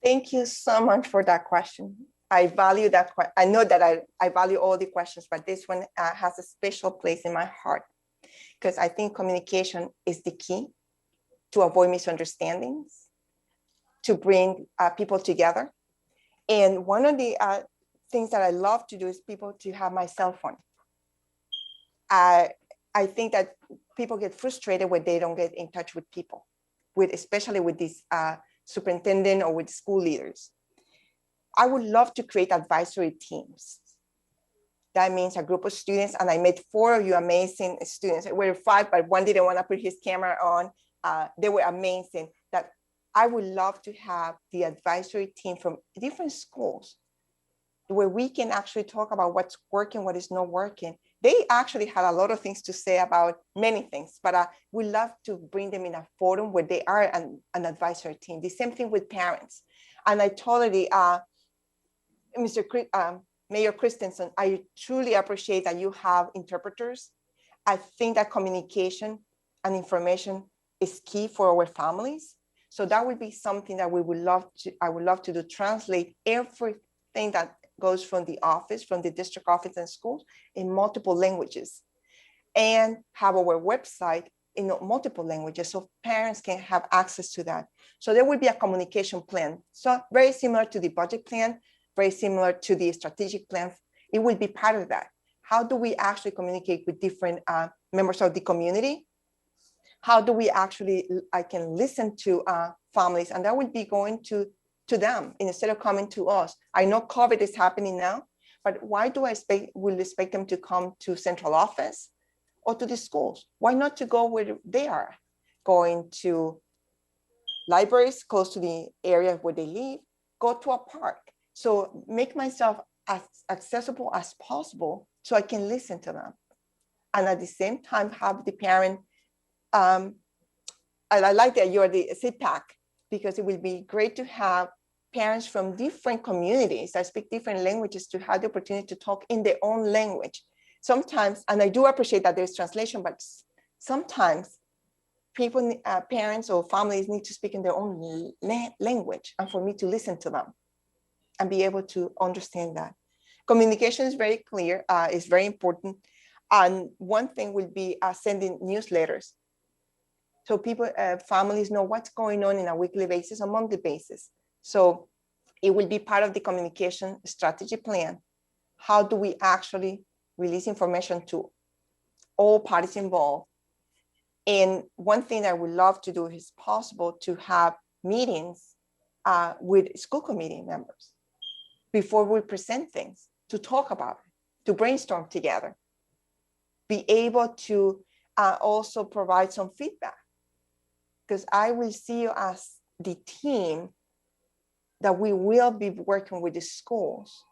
Speaker 14: Thank you so much for that question. I value that. I know that I value all the questions, but this one has a special place in my heart, because I think communication is the key to avoid misunderstandings, to bring people together. And one of the things that I love to do is people to have my cell phone. I think that people get frustrated when they don't get in touch with people, especially with this superintendent or with school leaders. I would love to create advisory teams. That means a group of students, and I met 4 of you amazing students. We were 5, but one didn't want to put his camera on. They were amazing. That I would love to have the advisory team from different schools where we can actually talk about what's working, what is not working. They actually had a lot of things to say about many things, but we love to bring them in a forum where they are an advisory team. The same thing with parents. And I totally, Mayor Christensen, I truly appreciate that you have interpreters. I think that communication and information is key for our families. So that would be something that I would love to do, translate everything that goes from the office, from the district office and schools in multiple languages, and have our website in multiple languages so parents can have access to that. So there will be a communication plan. So very similar to the budget plan, very similar to the strategic plan. It will be part of that. How do we actually communicate with different members of the community? How do we I can listen to families, and that would be going to them instead of coming to us. I know COVID is happening now, but why do I expect them to come to central office or to the schools? Why not to go where they are? Going to libraries close to the area where they live, go to a park. So make myself as accessible as possible so I can listen to them. And at the same time, have the parent, and I like that you're the CPAC, because it will be great to have parents from different communities that speak different languages to have the opportunity to talk in their own language. Sometimes, and I do appreciate that there's translation, but sometimes people, parents or families need to speak in their own language, and for me to listen to them and be able to understand that. Communication is very clear, is very important. And one thing will be sending newsletters. So people, families know what's going on a weekly basis, a monthly basis. So it will be part of the communication strategy plan. How do we actually release information to all parties involved? And one thing that I would love to do, is possible, to have meetings with school committee members before we present things, to talk about it, to brainstorm together, be able to also provide some feedback, because I will see you as the team that we will be working with the schools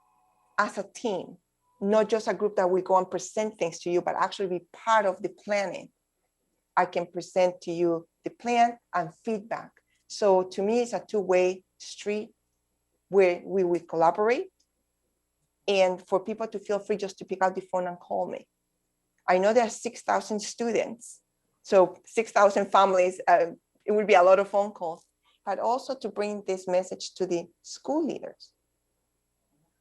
Speaker 14: as a team, not just a group that will go and present things to you, but actually be part of the planning. I can present to you the plan and feedback. So to me, it's a two-way street where we will collaborate, and for people to feel free just to pick up the phone and call me. I know there are 6,000 students, so 6,000 families, it would be a lot of phone calls, but also to bring this message to the school leaders,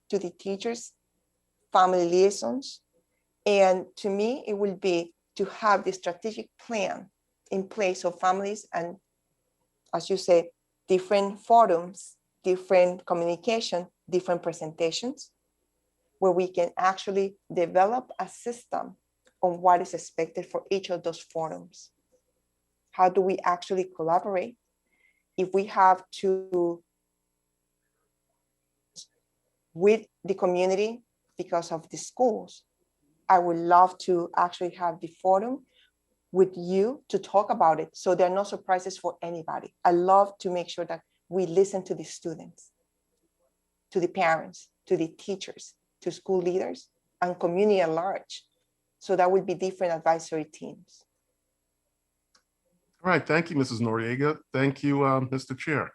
Speaker 14: to the teachers, family liaisons, And to me, it will be to have the strategic plan in place of families and, as you say, different forums, different communication, different presentations, where we can actually develop a system on what is expected for each of those forums. How do we actually collaborate? If we have to, with the community because of the schools, I would love to actually have the forum with you to talk about it, so there are no surprises for anybody. I love to make sure that we listen to the students, to the parents, to the teachers, to school leaders, and community at large. So that would be different advisory teams.
Speaker 16: All right, thank you, Mrs. Noriega. Thank you, Mr. Chair.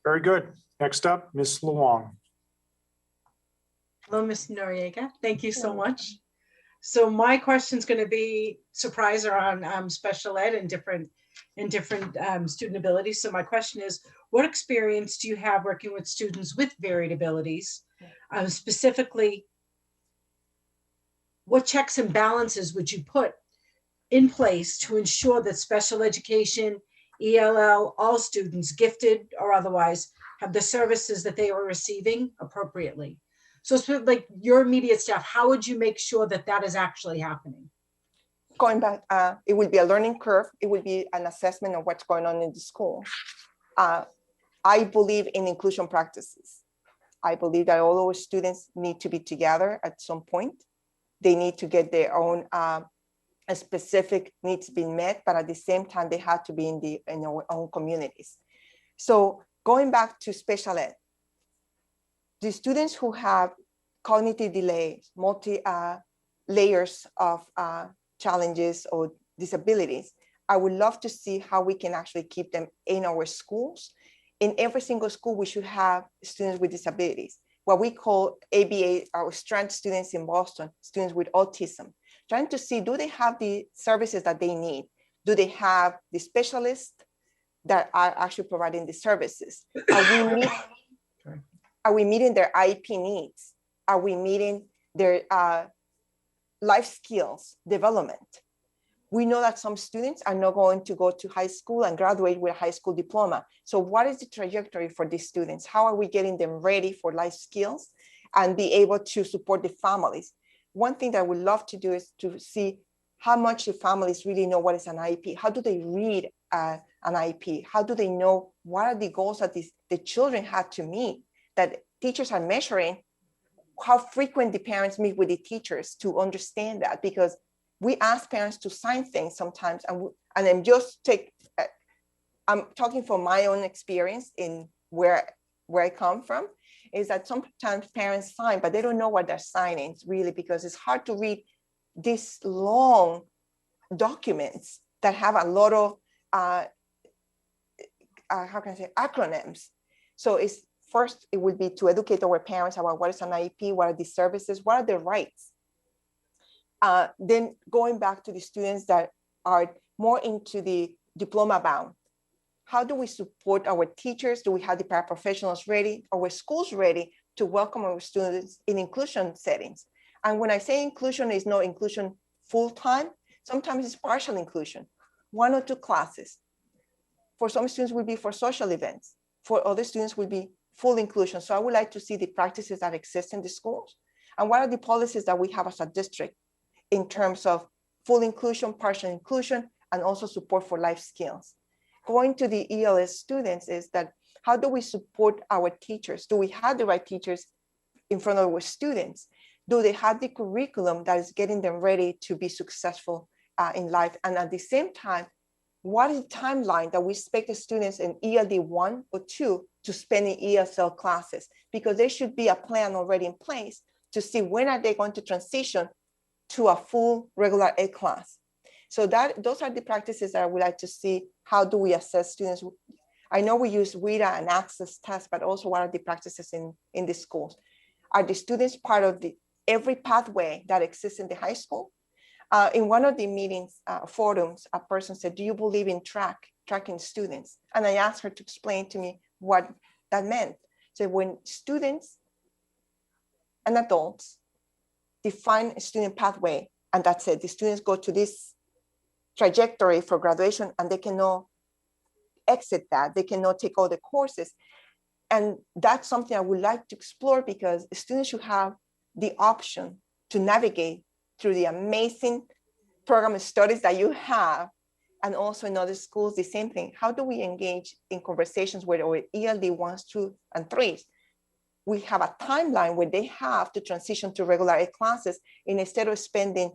Speaker 1: Very good. Next up, Ms. Luong.
Speaker 17: Hello, Ms. Noriega. Thank you so much. So my question is going to be surprise around special ed and different student abilities. So my question is, what experience do you have working with students with varied abilities? Specifically, what checks and balances would you put in place to ensure that special education, ELL, all students, gifted or otherwise, have the services that they are receiving appropriately? So like your immediate staff, how would you make sure that that is actually happening?
Speaker 14: Going back, it will be a learning curve. It will be an assessment of what's going on in the school. I believe in inclusion practices. I believe that all our students need to be together at some point. They need to get their own specific needs being met, but at the same time, they have to be in our own communities. So going back to special ed, the students who have cognitive delays, multi layers of challenges or disabilities, I would love to see how we can actually keep them in our schools. In every single school, we should have students with disabilities, what we call ABA, our strength students in Boston, students with autism, trying to see, do they have the services that they need? Do they have the specialists that are actually providing the services? Are we meeting their IEP needs? Are we meeting their life skills development? We know that some students are not going to go to high school and graduate with a high school diploma. So what is the trajectory for these students? How are we getting them ready for life skills and be able to support the families? One thing that I would love to do is to see how much the families really know what is an IEP. How do they read an IEP? How do they know what are the goals that the children have to meet, that teachers are measuring? How frequent the parents meet with the teachers to understand that, because we ask parents to sign things sometimes, and then just take, I'm talking from my own experience in where I come from, is that sometimes parents sign, but they don't know what they're signing really, because it's hard to read these long documents that have a lot of, how can I say, acronyms. So it's first, it would be to educate our parents about what is an IEP, what are the services, what are the rights. Then going back to the students that are more into the diploma bound, how do we support our teachers? Do we have the paraprofessionals ready? Are our schools ready to welcome our students in inclusion settings? And when I say inclusion, is not inclusion full-time. Sometimes it's partial inclusion, 1 or 2 classes. For some students will be for social events. For other students will be full inclusion. So I would like to see the practices that exist in the schools, and what are the policies that we have as a district in terms of full inclusion, partial inclusion, and also support for life skills. Going to the ELS students is that, how do we support our teachers? Do we have the right teachers in front of our students? Do they have the curriculum that is getting them ready to be successful in life? And at the same time, what is the timeline that we expect the students in ELD 1 or 2 to spend in ESL classes? Because there should be a plan already in place to see when are they going to transition to a full regular ed class. So those are the practices that I would like to see. How do we assess students? I know we use WIDA and access tests, but also what are the practices in the schools? Are the students part of every pathway that exists in the high school? In one of the meetings, forums, a person said, do you believe in tracking students? And I asked her to explain to me what that meant. So when students and adults, define a student pathway, and that's it. The students go to this trajectory for graduation, and they cannot exit that. They cannot take all the courses. And that's something I would like to explore, because students should have the option to navigate through the amazing program of studies that you have. And also in other schools, the same thing. How do we engage in conversations with our ELD 1s, 2s, and 3s? We have a timeline where they have to transition to regular ed classes, and instead of spending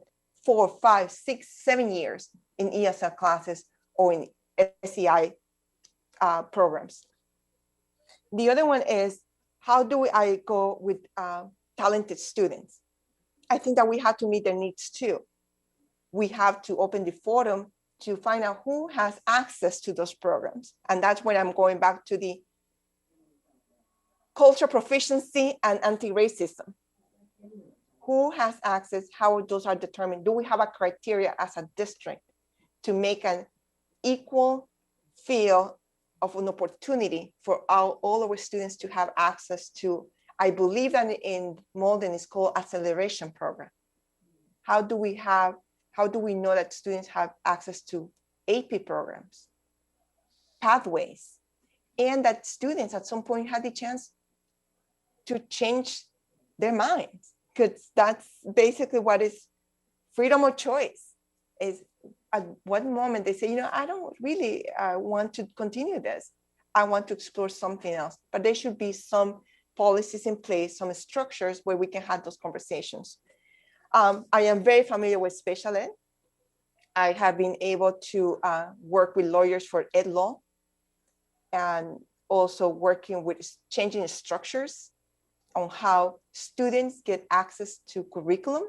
Speaker 14: 4, 5, 6, 7 years in ESL classes or in SEI programs. The other one is, how do I go with talented students? I think that we have to meet their needs too. We have to open the forum to find out who has access to those programs. And that's when I'm going back to the culture proficiency and anti-racism. Who has access? How those are determined? Do we have a criteria as a district to make an equal feel of an opportunity for all our students to have access to? I believe that in Malden it's called acceleration program. How do we know that students have access to AP programs, pathways, and that students at some point had the chance to change their minds? Because that's basically what is freedom of choice. Is at one moment they say, you know, I don't really want to continue this. I want to explore something else. But there should be some policies in place, some structures where we can have those conversations. I am very familiar with special ed. I have been able to work with lawyers for ed law, and also working with changing structures on how students get access to curriculum.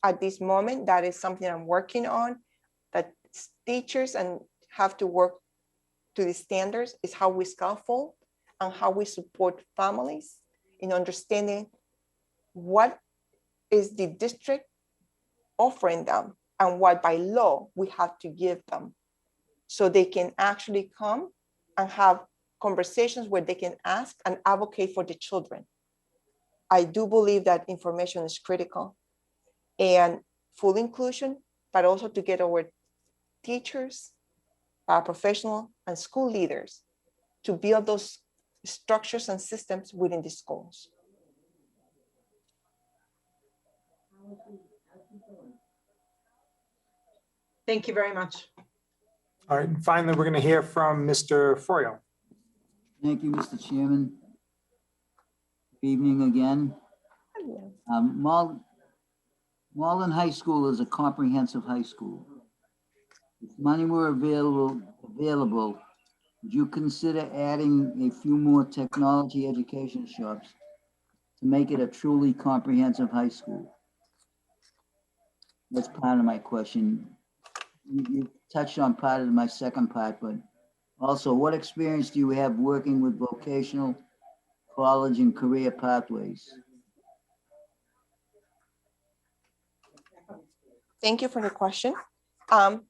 Speaker 14: At this moment, that is something I'm working on, that teachers and have to work to the standards, is how we scaffold and how we support families in understanding what is the district offering them and what by law we have to give them, so they can actually come and have conversations where they can ask and advocate for the children. I do believe that information is critical, and full inclusion, but also to get our teachers, paraprofessional, and school leaders to build those structures and systems within the schools.
Speaker 17: Thank you very much.
Speaker 1: All right, and finally, we're going to hear from Mr. Froyo.
Speaker 18: Thank you, Mr. Chairman. Good evening again. Malden High School is a comprehensive high school. If money were available, would you consider adding a few more technology education shops to make it a truly comprehensive high school? That's part of my question. You touched on part of my second part, but also, what experience do you have working with vocational, college, and career pathways?
Speaker 14: Thank you for the question. One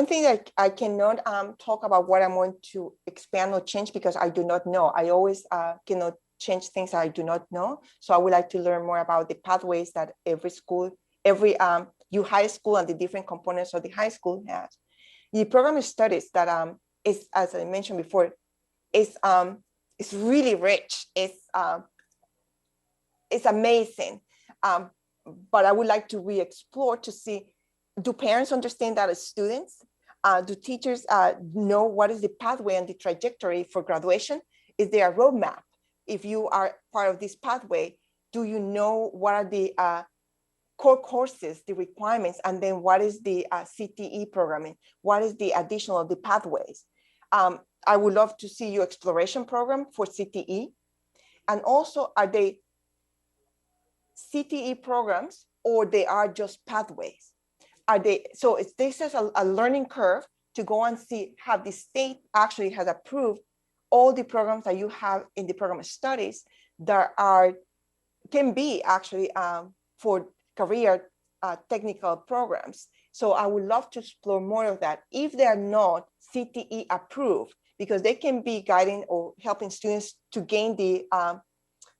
Speaker 14: thing that I cannot talk about what I'm going to expand or change, because I do not know. I always cannot change things I do not know. So I would like to learn more about the pathways that every school, every U high school and the different components of the high school has. The program of studies that is, as I mentioned before, is really rich. It's amazing. But I would like to re-explore to see, do parents understand that as students? Do teachers know what is the pathway and the trajectory for graduation? Is there a roadmap? If you are part of this pathway, do you know what are the core courses, the requirements, and then what is the CTE programming? What is the additional of the pathways? I would love to see your exploration program for CTE. And also, are they CTE programs or they are just pathways? Are they, so this is a learning curve to go and see how the state actually has approved all the programs that you have in the program of studies that can be actually for career technical programs. So I would love to explore more of that if they are not CTE approved, because they can be guiding or helping students to gain the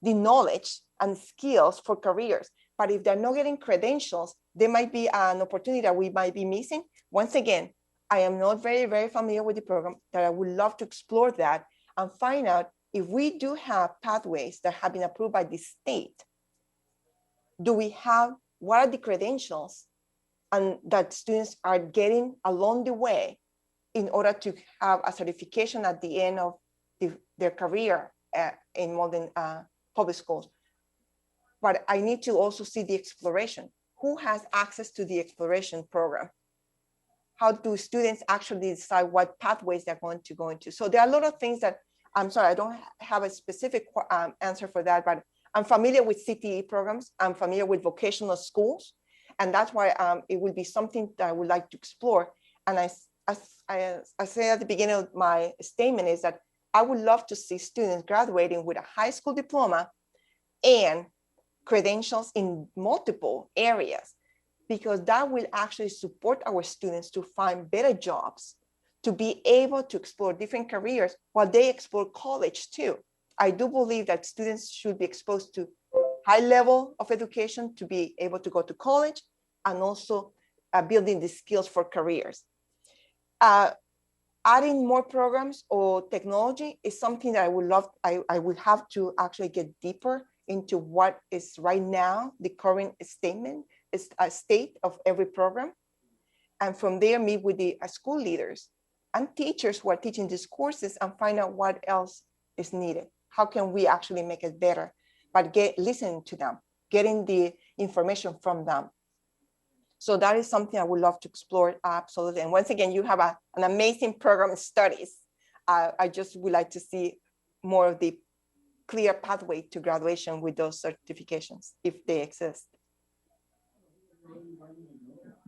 Speaker 14: the knowledge and skills for careers. But if they're not getting credentials, there might be an opportunity that we might be missing. Once again, I am not very familiar with the program, that I would love to explore that and find out if we do have pathways that have been approved by the state. What are the credentials and that students are getting along the way in order to have a certification at the end of their career in Malden public schools. But I need to also see the exploration. Who has access to the exploration program? How do students actually decide what pathways they're going to go into? So there are a lot of things that, I'm sorry, I don't have a specific answer for that, but I'm familiar with CTE programs. I'm familiar with vocational schools. And that's why it would be something that I would like to explore. And as I said at the beginning of my statement is that I would love to see students graduating with a high school diploma and credentials in multiple areas, because that will actually support our students to find better jobs, to be able to explore different careers while they explore college too. I do believe that students should be exposed to high level of education to be able to go to college, and also building the skills for careers. Adding more programs or technology is something that I would love. I would have to actually get deeper into what is right now the current statement is a state of every program, and from there meet with the school leaders and teachers who are teaching these courses and find out what else is needed. How can we actually make it better? But listening to them, getting the information from them. So that is something I would love to explore, absolutely. And once again, you have an amazing program of studies. I just would like to see more of the clear pathway to graduation with those certifications, if they exist.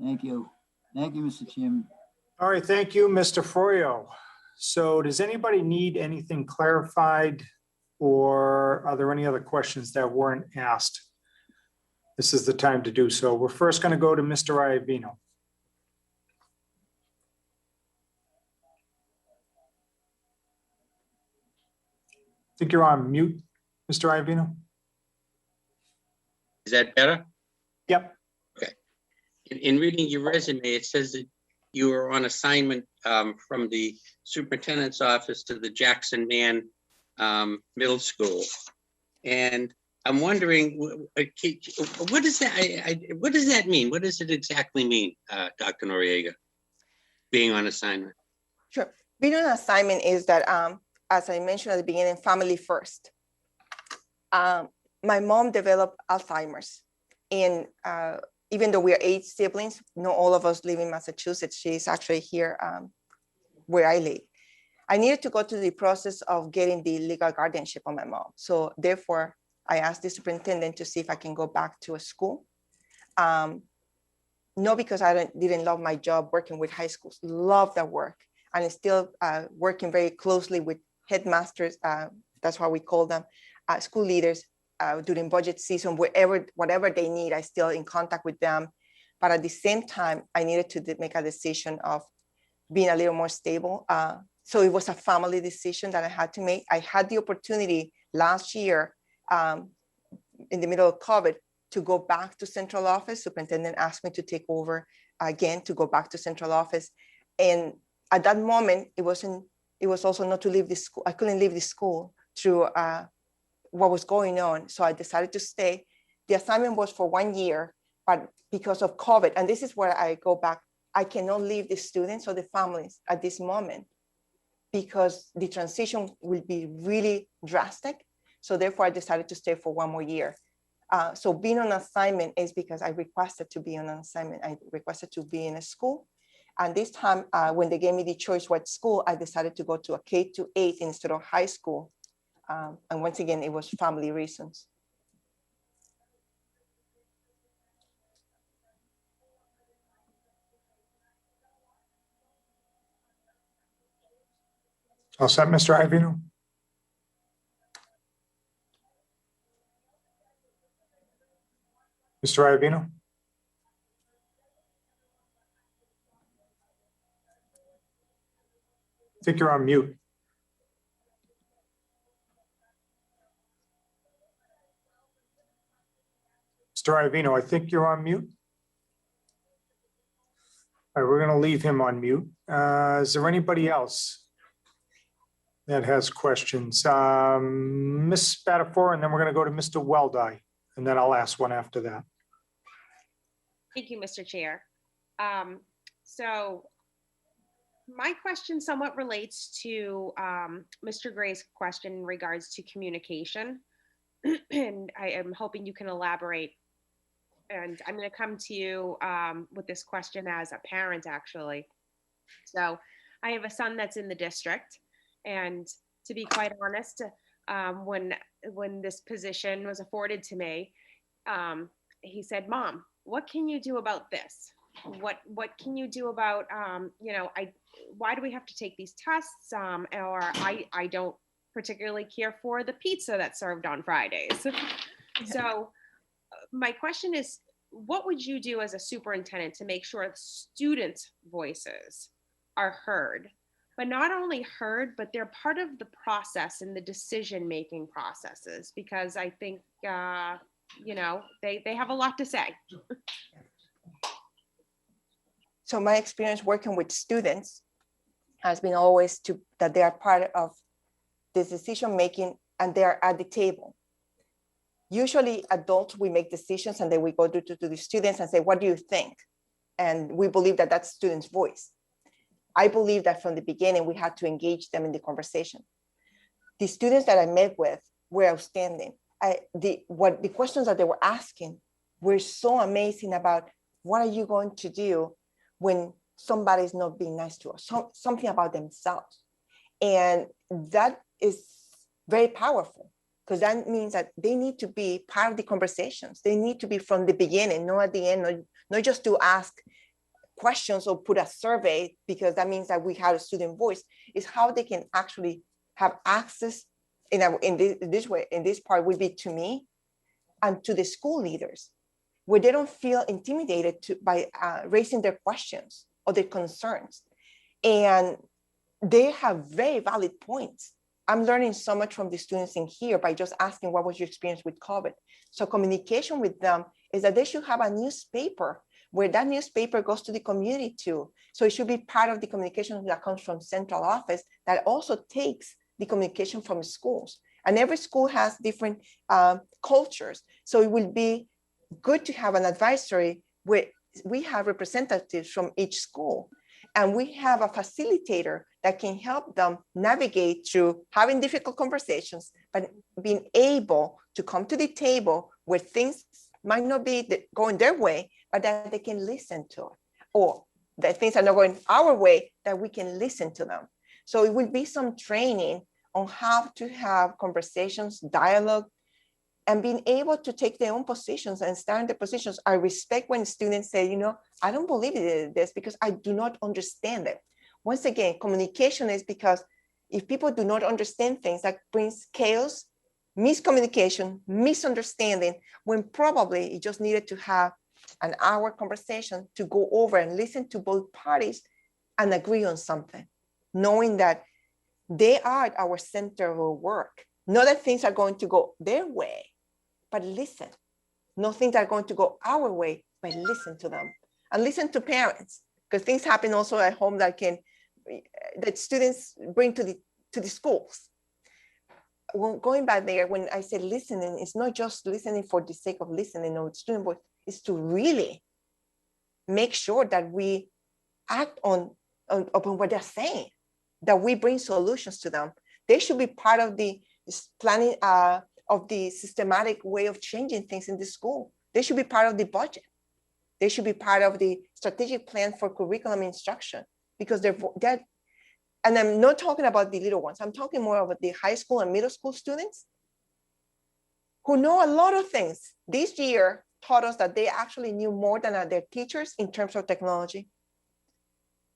Speaker 18: Thank you. Thank you, Mr. Chairman.
Speaker 1: All right, thank you, Mr. Froyo. So does anybody need anything clarified, or are there any other questions that weren't asked? This is the time to do so. We're first going to go to Mr. Iavino. I think you're on mute, Mr. Iavino.
Speaker 3: Is that better?
Speaker 1: Yep.
Speaker 3: Okay. In reading your resume, it says that you were on assignment from the superintendent's office to the Jackson Man Middle School. And I'm wondering, what does that mean? What does it exactly mean, Dr. Noriega, being on assignment?
Speaker 14: Sure. Being on assignment is that, as I mentioned at the beginning, family first. My mom developed Alzheimer's, and even though we are 8 siblings, not all of us live in Massachusetts. She's actually here where I live. I needed to go through the process of getting the legal guardianship on my mom. So therefore, I asked the superintendent to see if I can go back to a school. Not because I didn't love my job working with high schools, love that work. And still working very closely with headmasters, that's why we call them, school leaders during budget season, whatever they need, I still in contact with them. But at the same time, I needed to make a decision of being a little more stable. So it was a family decision that I had to make. I had the opportunity last year in the middle of COVID to go back to central office. Superintendent asked me to take over again, to go back to central office. And at that moment, it was also not to leave the school. I couldn't leave the school through what was going on. So I decided to stay. The assignment was for 1 year, but because of COVID, and this is where I go back, I cannot leave the students or the families at this moment because the transition will be really drastic. So therefore I decided to stay for 1 more year. So being on assignment is because I requested to be on an assignment. I requested to be in a school. And this time when they gave me the choice what school, I decided to go to a K-8 instead of high school. And once again, it was family reasons.
Speaker 1: All set, Mr. Iavino? Mr. Iavino? I think you're on mute. Mr. Iavino, I think you're on mute. All right, we're going to leave him on mute. Is there anybody else that has questions? Ms. Spatafora, and then we're going to go to Mr. Weldy, and then I'll ask one after that.
Speaker 13: Thank you, Mr. Chair. So my question somewhat relates to Mr. Gray's question in regards to communication. And I am hoping you can elaborate. And I'm going to come to you with this question as a parent, actually. So I have a son that's in the district. And to be quite honest, when this position was afforded to me, he said, "Mom, what can you do about this? What can you do about, why do we have to take these tests? Or I don't particularly care for the pizza that's served on Fridays." So my question is, what would you do as a superintendent to make sure students' voices are heard, but not only heard, but they're part of the process and the decision-making processes? Because I think, they have a lot to say.
Speaker 14: So my experience working with students has been always that they are part of this decision-making and they are at the table. Usually adults, we make decisions and then we go to the students and say, "What do you think?" And we believe that that's students' voice. I believe that from the beginning, we had to engage them in the conversation. The students that I met with were outstanding. The questions that they were asking were so amazing about what are you going to do when somebody's not being nice to us, something about themselves. And that is very powerful, because that means that they need to be part of the conversations. They need to be from the beginning, not at the end, not just to ask questions or put a survey, because that means that we have a student voice. Is how they can actually have access in this way. In this part would be to me and to the school leaders, where they don't feel intimidated by raising their questions or their concerns. And they have very valid points. I'm learning so much from the students in here by just asking, what was your experience with COVID? So communication with them is that they should have a newspaper where that newspaper goes to the community too. So it should be part of the communication that comes from central office that also takes the communication from schools. And every school has different cultures. So it will be good to have an advisory where we have representatives from each school, and we have a facilitator that can help them navigate through having difficult conversations, but being able to come to the table where things might not be going their way, but that they can listen to it, or that things are not going our way, that we can listen to them. So it will be some training on how to have conversations, dialogue, and being able to take their own positions and stand in their positions. I respect when students say, I don't believe in this because I do not understand it. Once again, communication is because if people do not understand things, that brings chaos, miscommunication, misunderstanding, when probably you just needed to have an hour conversation to go over and listen to both parties and agree on something, knowing that they are at our center of our work. Not that things are going to go their way, but listen. No things are going to go our way, but listen to them. And listen to parents, because things happen also at home that students bring to the schools. Well, going back there, when I say listening, it's not just listening for the sake of listening or student voice, it's to really make sure that we act on what they're saying, that we bring solutions to them. They should be part of the planning of the systematic way of changing things in the school. They should be part of the budget. They should be part of the strategic plan for curriculum instruction, because they're and I'm not talking about the little ones. I'm talking more about the high school and middle school students who know a lot of things. This year taught us that they actually knew more than their teachers in terms of technology.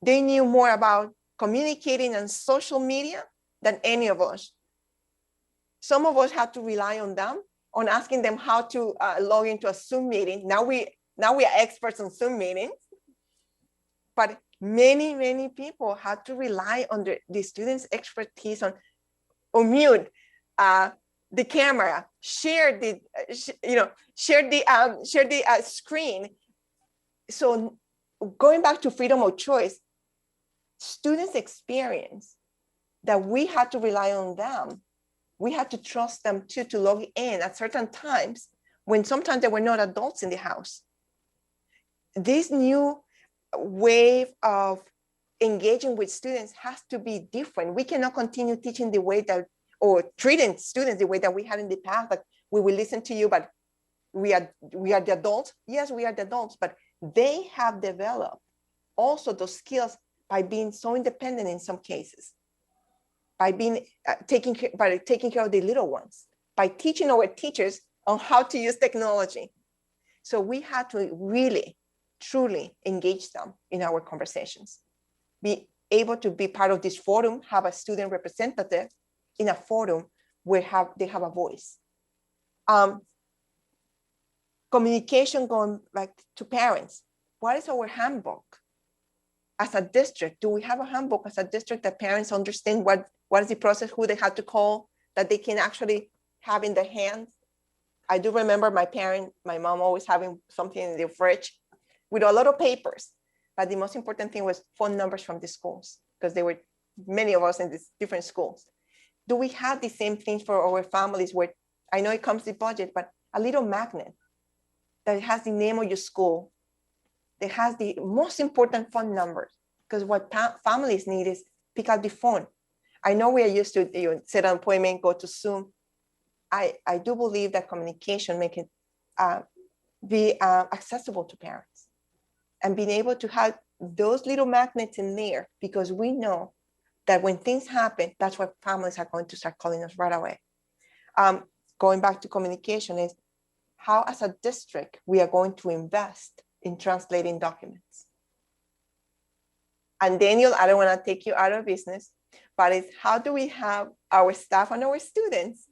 Speaker 14: They knew more about communicating on social media than any of us. Some of us had to rely on them, on asking them how to log into a Zoom meeting. Now we are experts on Zoom meetings, but many people had to rely on the students' expertise on mute, the camera, share the, share the screen. So going back to freedom of choice, students experience that we had to rely on them. We had to trust them too, to log in at certain times when sometimes there were not adults in the house. This new wave of engaging with students has to be different. We cannot continue teaching the way that, or treating students the way that we had in the past, like we will listen to you, but we are the adults. Yes, we are the adults, but they have developed also those skills by being so independent in some cases, by being taking care of the little ones, by teaching our teachers on how to use technology. So we had to really, truly engage them in our conversations, be able to be part of this forum, have a student representative in a forum where they have a voice. Communication going back to parents. What is our handbook? As a district, do we have a handbook as a district that parents understand what is the process, who they have to call, that they can actually have in their hands? I do remember my mom always having something in the fridge with a lot of papers, but the most important thing was phone numbers from the schools, because there were many of us in these different schools. Do we have the same thing for our families, where I know it comes with budget, but a little magnet that has the name of your school, that has the most important phone numbers, because what families need is pick up the phone. I know we are used to set an appointment, go to Zoom. I do believe that communication make it be accessible to parents, and being able to have those little magnets in there, because we know that when things happen, that's what families are going to start calling us right away. Going back to communication is how, as a district, we are going to invest in translating documents. And Daniel, I don't want to take you out of business, but it's how do we have our staff and our students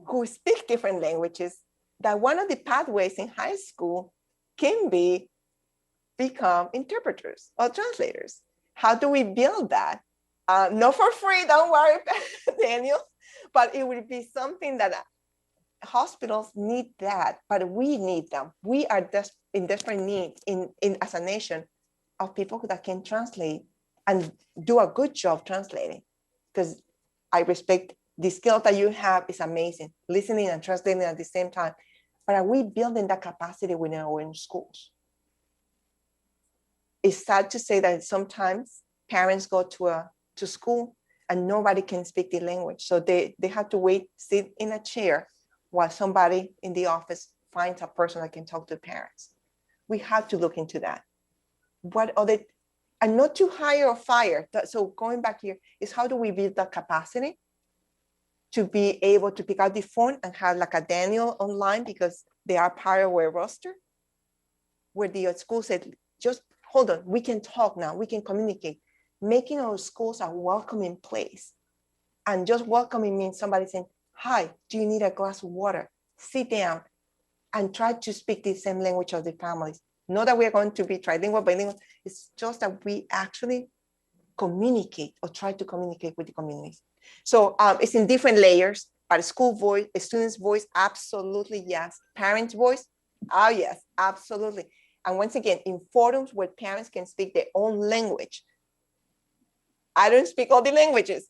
Speaker 14: who speak different languages, that one of the pathways in high school can be become interpreters or translators. How do we build that? Not for free, don't worry, Daniel, but it would be something that hospitals need that, but we need them. We are in desperate need as a nation of people that can translate and do a good job translating, because I respect the skill that you have is amazing, listening and translating at the same time. But are we building that capacity within our own schools? It's sad to say that sometimes parents go to school and nobody can speak the language. So they have to sit in a chair while somebody in the office finds a person that can talk to parents. We have to look into that. And not to hire or fire. So going back here is, how do we build that capacity to be able to pick out the phone and have like a Daniel online, because they are part of our roster, where the school said, just hold on, we can talk now, we can communicate. Making our schools a welcoming place. And just welcoming means somebody saying, hi, do you need a glass of water? Sit down and try to speak the same language of the families. Not that we're going to be trilingual, bilingual. It's just that we actually communicate or try to communicate with the communities. So it's in different layers, but school voice, a student's voice, absolutely yes. Parents' voice, oh yes, absolutely. And once again, in forums where parents can speak their own language. I don't speak all the languages,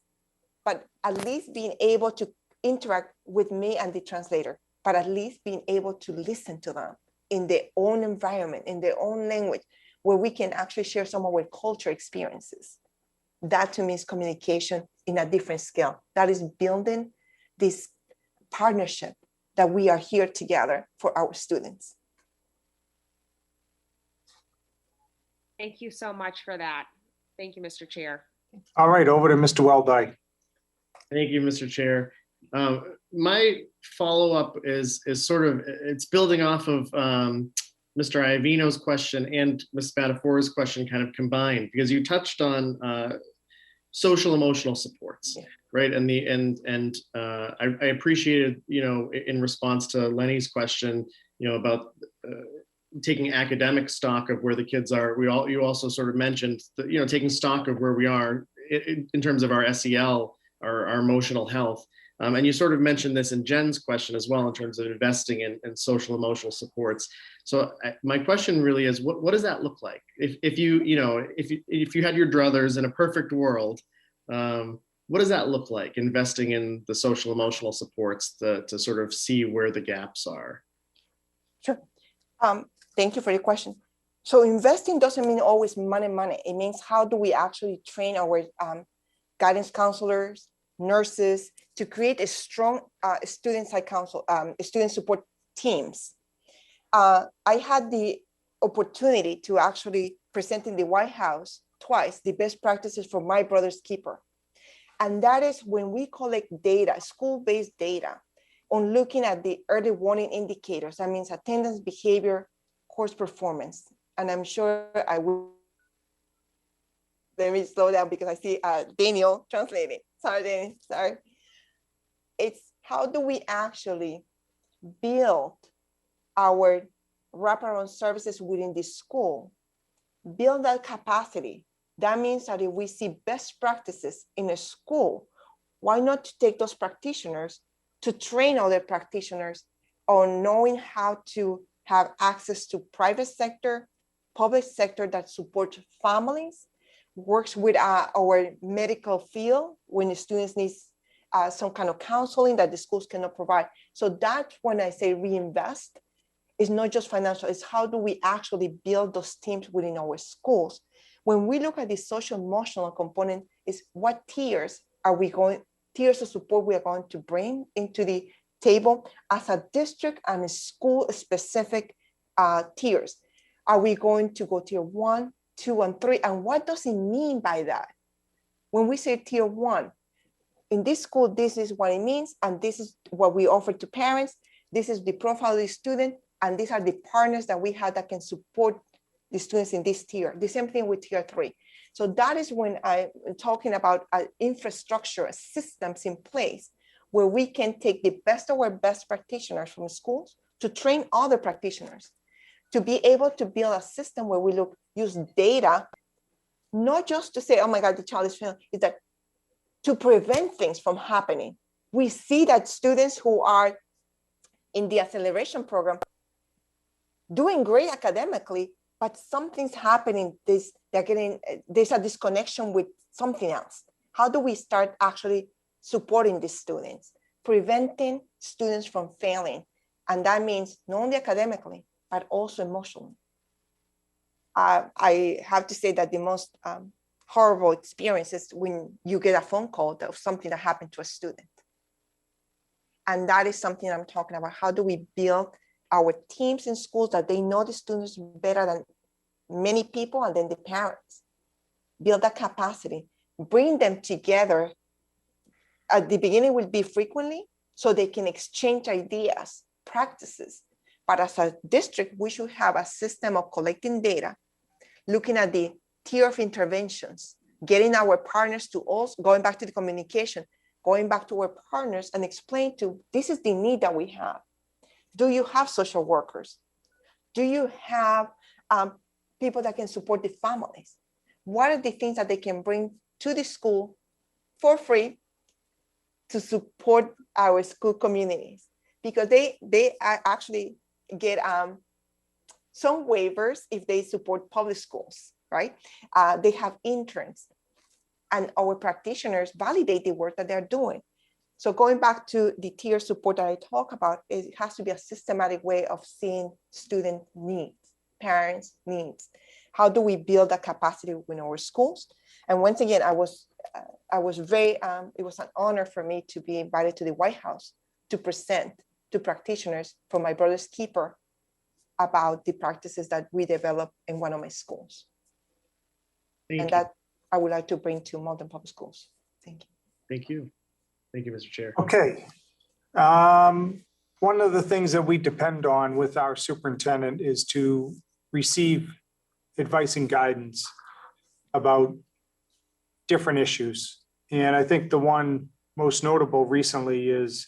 Speaker 14: but at least being able to interact with me and the translator, but at least being able to listen to them in their own environment, in their own language, where we can actually share some of our culture experiences. That to me is communication in a different scale. That is building this partnership that we are here together for our students.
Speaker 13: Thank you so much for that. Thank you, Mr. Chair.
Speaker 1: All right, over to Mr. Weldy.
Speaker 15: Thank you, Mr. Chair. My follow-up is sort of, it's building off of Mr. Iovino's question and Ms. Spatafora's question kind of combined, because you touched on social emotional supports, right? And I appreciated, in response to Lenny's question, about taking academic stock of where the kids are. You also sort of mentioned that, taking stock of where we are in terms of our SEL, our emotional health. And you sort of mentioned this in Jen's question as well in terms of investing in social emotional supports. So my question really is, what does that look like? If you had your druthers in a perfect world, what does that look like, investing in the social emotional supports to sort of see where the gaps are?
Speaker 14: Sure. Thank you for your question. So investing doesn't mean always money. It means how do we actually train our guidance counselors, nurses, to create a strong student support teams. I had the opportunity to actually present in the White House twice the best practices for my brother's keeper. And that is when we collect data, school-based data, on looking at the early warning indicators. That means attendance, behavior, course performance. And I'm sure I will. Let me slow down because I see Daniel translating. Sorry, Daniel, sorry. It's how do we actually build our wraparound services within the school, build that capacity. That means that if we see best practices in a school, why not take those practitioners to train other practitioners on knowing how to have access to private sector, public sector that supports families, works with our medical field when the students need some kind of counseling that the schools cannot provide. So that's when I say reinvest, it's not just financial, it's how do we actually build those teams within our schools. When we look at the social emotional component, is what tiers of support we are going to bring into the table as a district and a school specific tiers. Are we going to go tier 1, 2, and 3? And what does it mean by that? When we say tier 1, in this school, this is what it means, and this is what we offer to parents. This is the profile of the student, and these are the partners that we have that can support the students in this tier. The same thing with tier 3. So that is when I'm talking about infrastructure, systems in place where we can take the best of our best practitioners from schools to train other practitioners, to be able to build a system where we use data, not just to say, oh my God, the child is failing, is that to prevent things from happening. We see that students who are in the acceleration program doing great academically, but something's happening, there's a disconnection with something else. How do we start actually supporting these students, preventing students from failing? And that means not only academically, but also emotionally. I have to say that the most horrible experience is when you get a phone call of something that happened to a student. And that is something I'm talking about. How do we build our teams in schools that they know the students better than many people and then the parents? Build that capacity, bring them together. At the beginning will be frequently so they can exchange ideas, practices. But as a district, we should have a system of collecting data, looking at the tier of interventions, getting our partners to also, going back to the communication, going back to our partners and explain to, this is the need that we have. Do you have social workers? Do you have people that can support the families? What are the things that they can bring to the school for free to support our school communities? Because they actually get some waivers if they support public schools, right? They have interns, and our practitioners validate the work that they're doing. So going back to the tier support that I talk about, it has to be a systematic way of seeing student needs, parents' needs. How do we build that capacity in our schools? And once again, I was very, it was an honor for me to be invited to the White House to present to practitioners from my brother's keeper about the practices that we developed in one of my schools. And that I would like to bring to Malden Public Schools. Thank you.
Speaker 15: Thank you. Thank you, Mr. Chair.
Speaker 1: Okay. One of the things that we depend on with our superintendent is to receive advice and guidance about different issues. And I think the one most notable recently is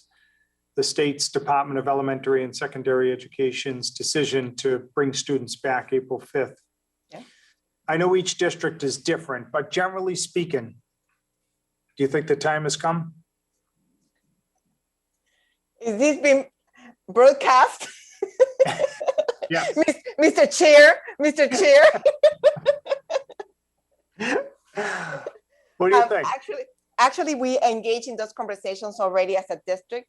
Speaker 1: the state's Department of Elementary and Secondary Education's decision to bring students back April 5th.
Speaker 14: Yeah.
Speaker 1: I know each district is different, but generally speaking, do you think the time has come?
Speaker 14: Is this being broadcast?
Speaker 1: Yes.
Speaker 14: Mr. Chair, Mr. Chair.
Speaker 1: What do you think?
Speaker 14: Actually, we engage in those conversations already as a district.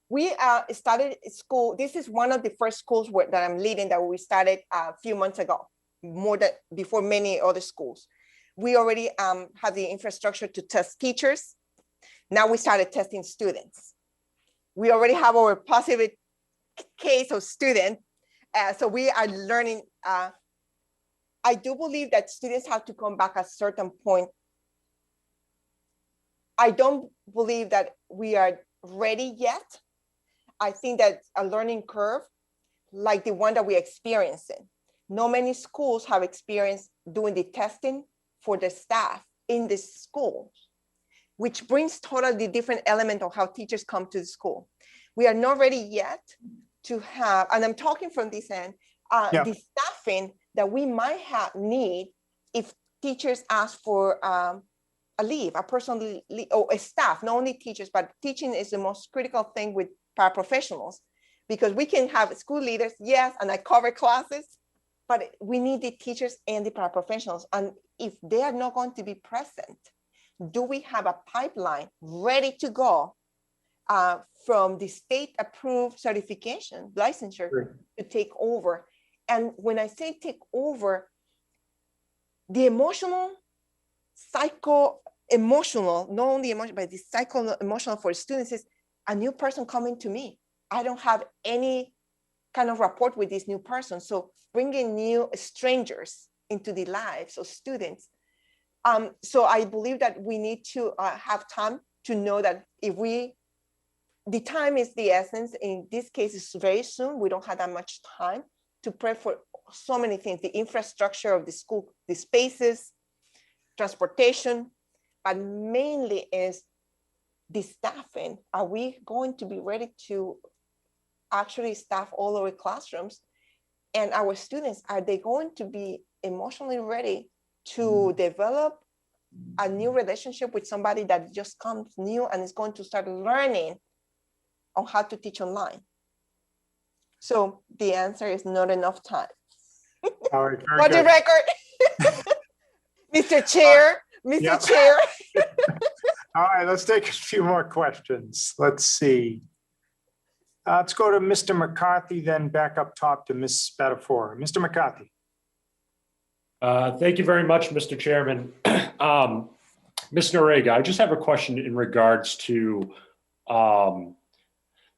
Speaker 14: We started school. This is one of the first schools that I'm leading that we started a few months ago, before many other schools. We already have the infrastructure to test teachers. Now we started testing students. We already have our positive case of student. So we are learning. I do believe that students have to come back at a certain point. I don't believe that we are ready yet. I think that a learning curve like the one that we're experiencing. Not many schools have experience doing the testing for the staff in the schools, which brings totally different element of how teachers come to the school. We are not ready yet to have, and I'm talking from this end, the staffing that we might need if teachers ask for a leave, a personal leave, or a staff, not only teachers, but teaching is the most critical thing with paraprofessionals, because we can have school leaders, yes, and I cover classes, but we need the teachers and the paraprofessionals. And if they are not going to be present, do we have a pipeline ready to go from the state approved certification, licensure to take over? And when I say take over, the emotional, psycho-emotional, not only emotional, but the psycho-emotional for students is a new person coming to me. I don't have any kind of rapport with this new person. So bringing new strangers into the lives of students. So I believe that we need to have time to know that the time is the essence. In this case, it's very soon. We don't have that much time to prep for so many things, the infrastructure of the school, the spaces, transportation, but mainly is the staffing. Are we going to be ready to actually staff all our classrooms? And our students, are they going to be emotionally ready to develop a new relationship with somebody that just comes new and is going to start learning on how to teach online? So the answer is not enough time.
Speaker 1: All right,
Speaker 14: For the record, Mr. Chair, Mr. Chair.
Speaker 1: All right, let's take a few more questions. Let's see. Let's go to Mr. McCarthy, then back up top to Ms. Spatafora. Mr. McCarthy.
Speaker 11: Thank you very much, Mr. Chairman. Ms. Noriega, I just have a question in regards to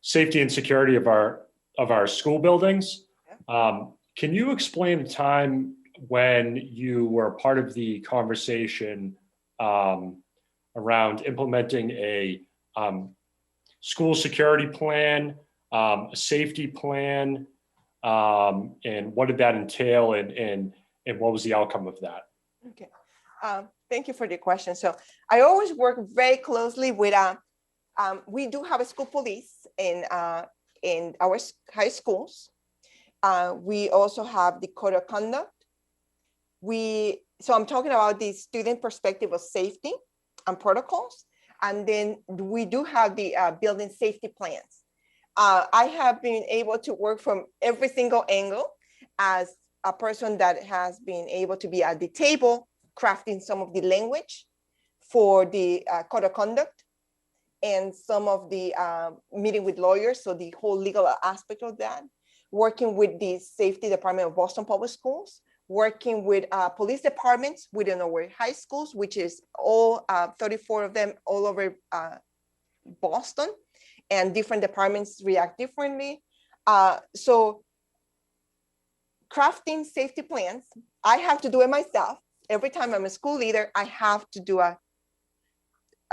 Speaker 11: safety and security of our school buildings. Can you explain the time when you were part of the conversation around implementing a school security plan, a safety plan, and what did that entail, and what was the outcome of that?
Speaker 14: Okay, thank you for the question. So I always work very closely with, we do have a school police in our high schools. We also have the code of conduct. So I'm talking about the student perspective of safety and protocols. And then we do have the building safety plans. I have been able to work from every single angle as a person that has been able to be at the table, crafting some of the language for the code of conduct and some of the meeting with lawyers. So the whole legal aspect of that, working with the safety department of Boston Public Schools, working with police departments within our high schools, which is all 34 of them all over Boston, and different departments react differently. So crafting safety plans, I have to do it myself. Every time I'm a school leader, I have to do a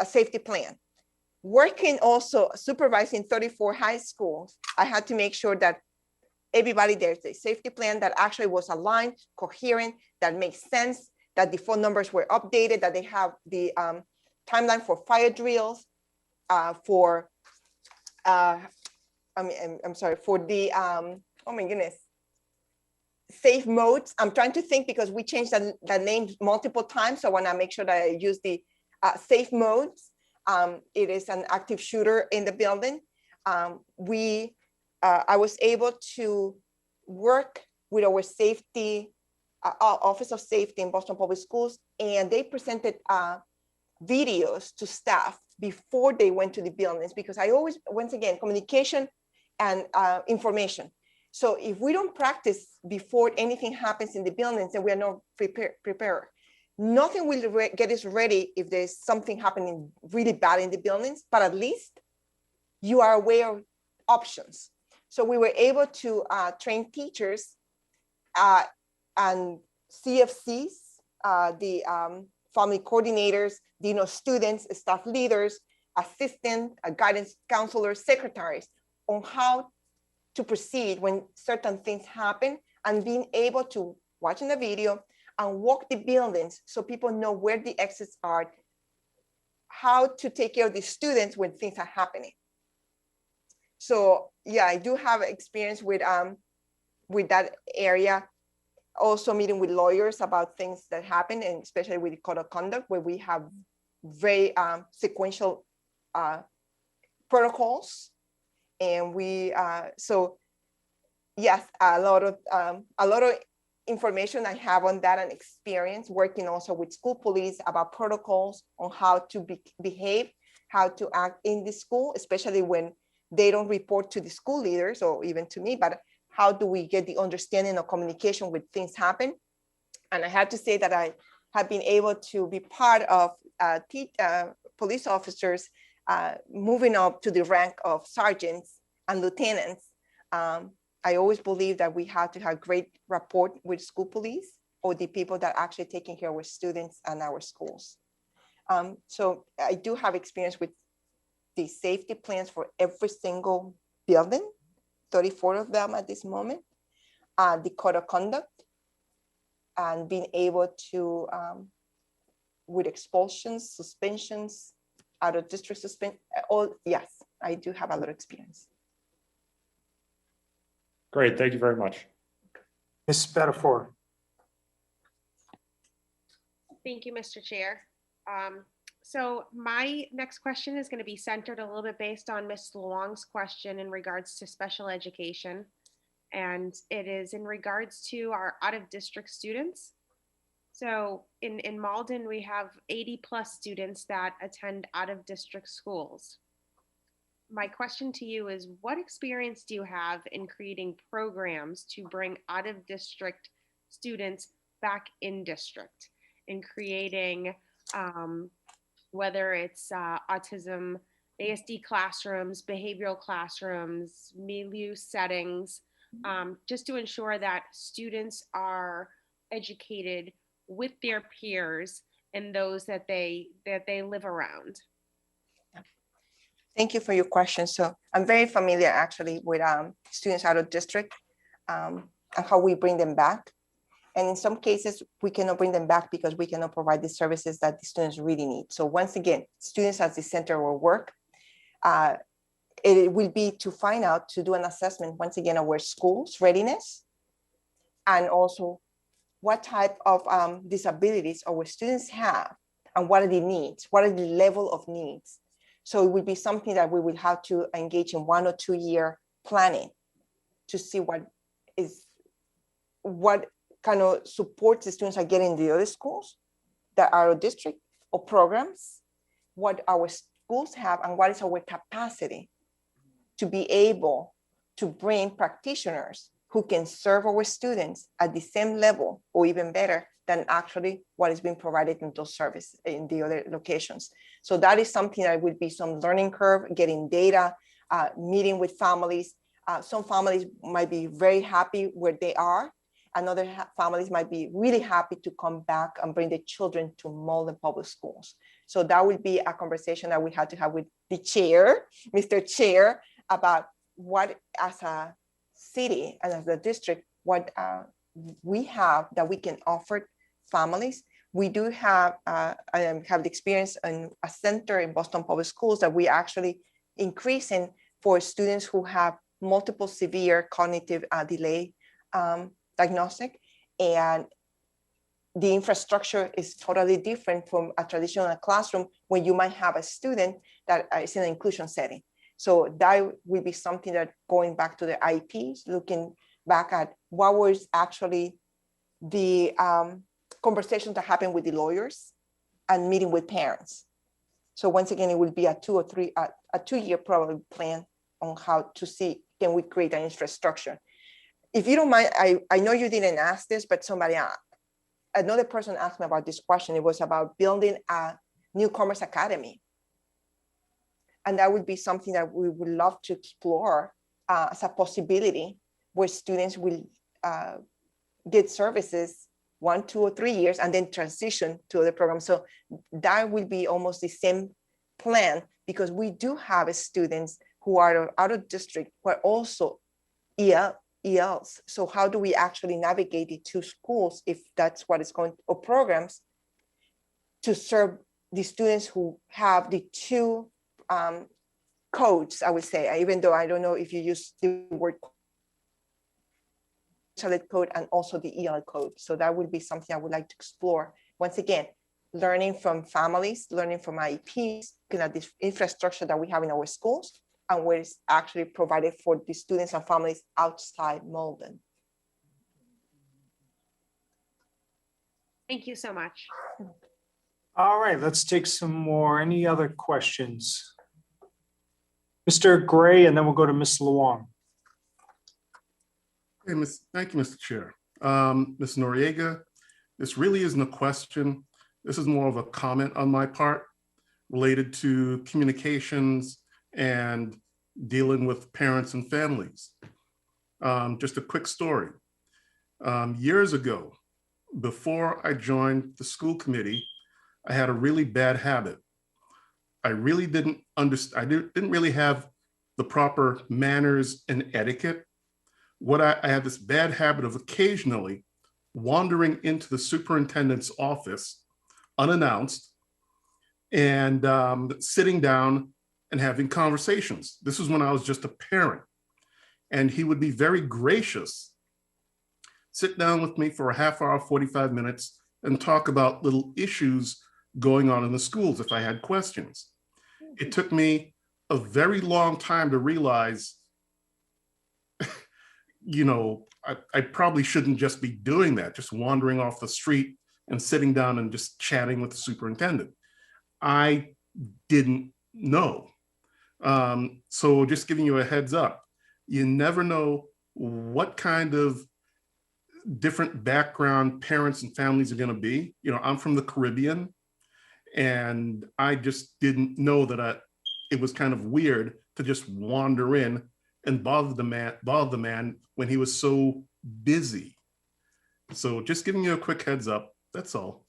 Speaker 14: safety plan. Working also, supervising 34 high schools, I had to make sure that everybody, there's a safety plan that actually was aligned, coherent, that makes sense, that the phone numbers were updated, that they have the timeline for fire drills, for the, oh my goodness, safe modes. I'm trying to think because we changed the name multiple times. So I want to make sure that I use the safe modes. It is an active shooter in the building. I was able to work with our safety, Office of Safety in Boston Public Schools, and they presented videos to staff before they went to the buildings, because I always, once again, communication and information. So if we don't practice before anything happens in the buildings, then we are not prepared. Nothing will get us ready if there's something happening really bad in the buildings, but at least you are aware of options. So we were able to train teachers and CFCs, the family coordinators, students, staff leaders, assistant, guidance counselors, secretaries, on how to proceed when certain things happen, and being able to watch in the video and walk the buildings so people know where the exits are, how to take care of the students when things are happening. So yeah, I do have experience with that area. Also meeting with lawyers about things that happen, and especially with the code of conduct, where we have very sequential protocols. And we, so yes, a lot of information I have on that, and experience working also with school police about protocols on how to behave, how to act in the school, especially when they don't report to the school leaders or even to me, but how do we get the understanding of communication when things happen? And I have to say that I have been able to be part of police officers moving up to the rank of sergeants and lieutenants. I always believe that we have to have great rapport with school police, or the people that are actually taking care of our students and our schools. So I do have experience with the safety plans for every single building, 34 of them at this moment, the code of conduct, and being able to, with expulsions, suspensions, out of district suspension, yes, I do have a lot of experience.
Speaker 11: Great, thank you very much.
Speaker 1: Ms. Spatafora.
Speaker 13: Thank you, Mr. Chair. So my next question is going to be centered a little bit based on Ms. Luong's question in regards to special education. And it is in regards to our out-of-district students. So in Malden, we have 80+ students that attend out-of-district schools. My question to you is, what experience do you have in creating programs to bring out-of-district students back in district, in creating whether it's autism, ASD classrooms, behavioral classrooms, milieu settings, just to ensure that students are educated with their peers and those that they live around?
Speaker 14: Thank you for your question. So I'm very familiar actually with students out of district and how we bring them back. And in some cases, we cannot bring them back because we cannot provide the services that the students really need. So once again, students as the center of our work, it will be to find out, to do an assessment, once again, of our schools' readiness, and also what type of disabilities our students have, and what are the needs, what are the level of needs. So it will be something that we will have to engage in 1 or 2 year planning to see what kind of support the students are getting in the other schools that are a district or programs, what our schools have, and what is our capacity to be able to bring practitioners who can serve our students at the same level or even better than actually what is being provided in those services in the other locations. So that is something that will be some learning curve, getting data, meeting with families. Some families might be very happy where they are, and other families might be really happy to come back and bring their children to Malden Public Schools. So that would be a conversation that we had to have with the chair, Mr. Chair, about what as a city and as a district, what we have that we can offer families. We do have, I have the experience in a center in Boston Public Schools that we actually increasing for students who have multiple severe cognitive delay diagnostic, and the infrastructure is totally different from a traditional classroom when you might have a student that is in an inclusion setting. So that will be something that going back to the IEPs, looking back at what was actually the conversations that happened with the lawyers and meeting with parents. So once again, it will be a 2-year probably plan on how to see, can we create an infrastructure? If you don't mind, I know you didn't ask this, but another person asked me about this question. It was about building a newcomers academy. And that would be something that we would love to explore as a possibility where students will get services 1, 2, or 3 years and then transition to other programs. So that will be almost the same plan, because we do have students who are out of district who are also ELs. So how do we actually navigate the 2 schools, if that's what is going, or programs, to serve the students who have the 2 codes, I would say, even though I don't know if you use the word code and also the EL code. So that would be something I would like to explore. Once again, learning from families, learning from IEPs, looking at this infrastructure that we have in our schools and where it's actually provided for the students and families outside Malden.
Speaker 13: Thank you so much.
Speaker 1: All right, let's take some more. Any other questions? Mr. Gray, and then we'll go to Ms. Luong.
Speaker 16: Okay, thank you, Mr. Chair. Ms. Noriega, this really isn't a question. This is more of a comment on my part related to communications and dealing with parents and families. Just a quick story. Years ago, before I joined the school committee, I had a really bad habit. I really didn't understand, I didn't really have the proper manners and etiquette. I had this bad habit of occasionally wandering into the superintendent's office unannounced and sitting down and having conversations. This was when I was just a parent. And he would be very gracious, sit down with me for a half hour, 45 minutes, and talk about little issues going on in the schools if I had questions. It took me a very long time to realize, you know, I probably shouldn't just be doing that, just wandering off the street and sitting down and just chatting with the superintendent. I didn't know. So just giving you a heads up, you never know what kind of different background parents and families are going to be. You know, I'm from the Caribbean, and I just didn't know that it was kind of weird to just wander in and bother the man when he was so busy. So just giving you a quick heads up, that's all.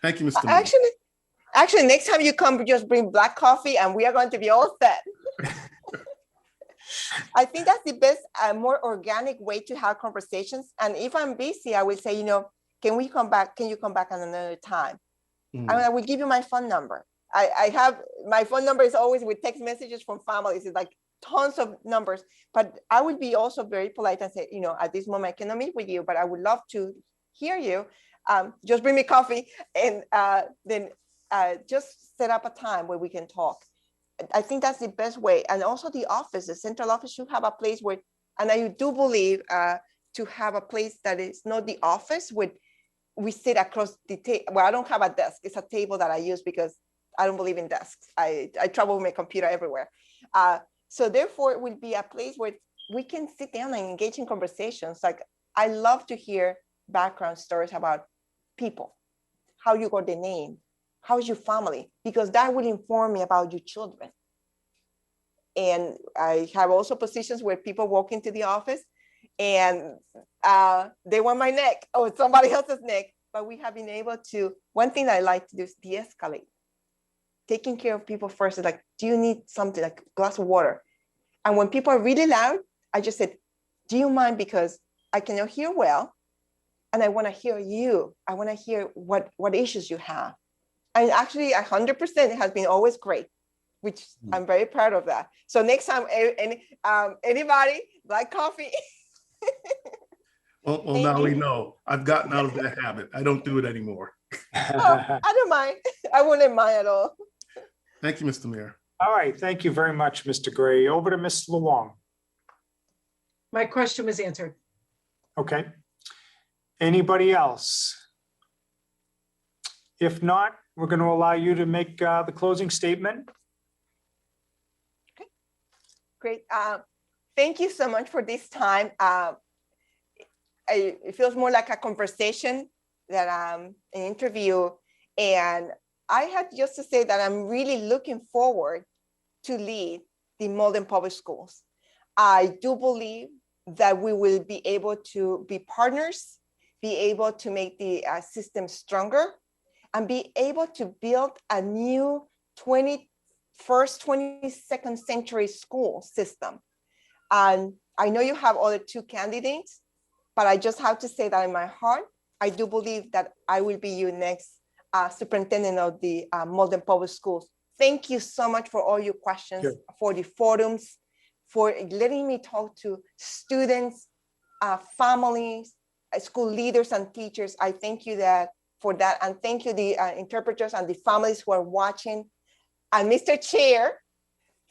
Speaker 16: Thank you, Mr. Mayor.
Speaker 14: Actually, next time you come, just bring black coffee and we are going to be all set. I think that's the best, more organic way to have conversations. And if I'm busy, I will say, you know, can you come back at another time? I will give you my phone number. I have, my phone number is always with text messages from families. It's like tons of numbers, but I would be also very polite and say, you know, at this moment I cannot meet with you, but I would love to hear you. Just bring me coffee and then just set up a time where we can talk. I think that's the best way. And also the office, the central office should have a place where, and I do believe to have a place that is not the office where we sit across the table. Well, I don't have a desk. It's a table that I use because I don't believe in desks. I travel with my computer everywhere. So therefore it will be a place where we can sit down and engage in conversations. Like, I love to hear background stories about people, how you got the name, how's your family, because that will inform me about your children. And I have also positions where people walk into the office and they want my neck or somebody else's neck, but we have been able to, one thing that I like to do is de-escalate. Taking care of people first is like, do you need something, like a glass of water? And when people are really loud, I just said, do you mind, because I cannot hear well and I want to hear you. I want to hear what issues you have. And actually 100% has been always great, which I'm very proud of that. So next time, anybody like coffee?
Speaker 16: Well, now we know. I've gotten out of that habit. I don't do it anymore.
Speaker 14: Oh, I don't mind. I wouldn't mind at all.
Speaker 16: Thank you, Mr. Mayor.
Speaker 1: All right, thank you very much, Mr. Gray. Over to Ms. Luong.
Speaker 17: My question was answered.
Speaker 1: Okay. Anybody else? If not, we're going to allow you to make the closing statement.
Speaker 14: Great. Thank you so much for this time. It feels more like a conversation than an interview. And I had just to say that I'm really looking forward to lead the Malden Public Schools. I do believe that we will be able to be partners, be able to make the system stronger, and be able to build a new 21st, 22nd century school system. And I know you have other two candidates, but I just have to say that in my heart, I do believe that I will be your next superintendent of the Malden Public Schools. Thank you so much for all your questions, for the forums, for letting me talk to students, families, school leaders and teachers. I thank you for that. And thank you the interpreters and the families who are watching. And Mr. Chair,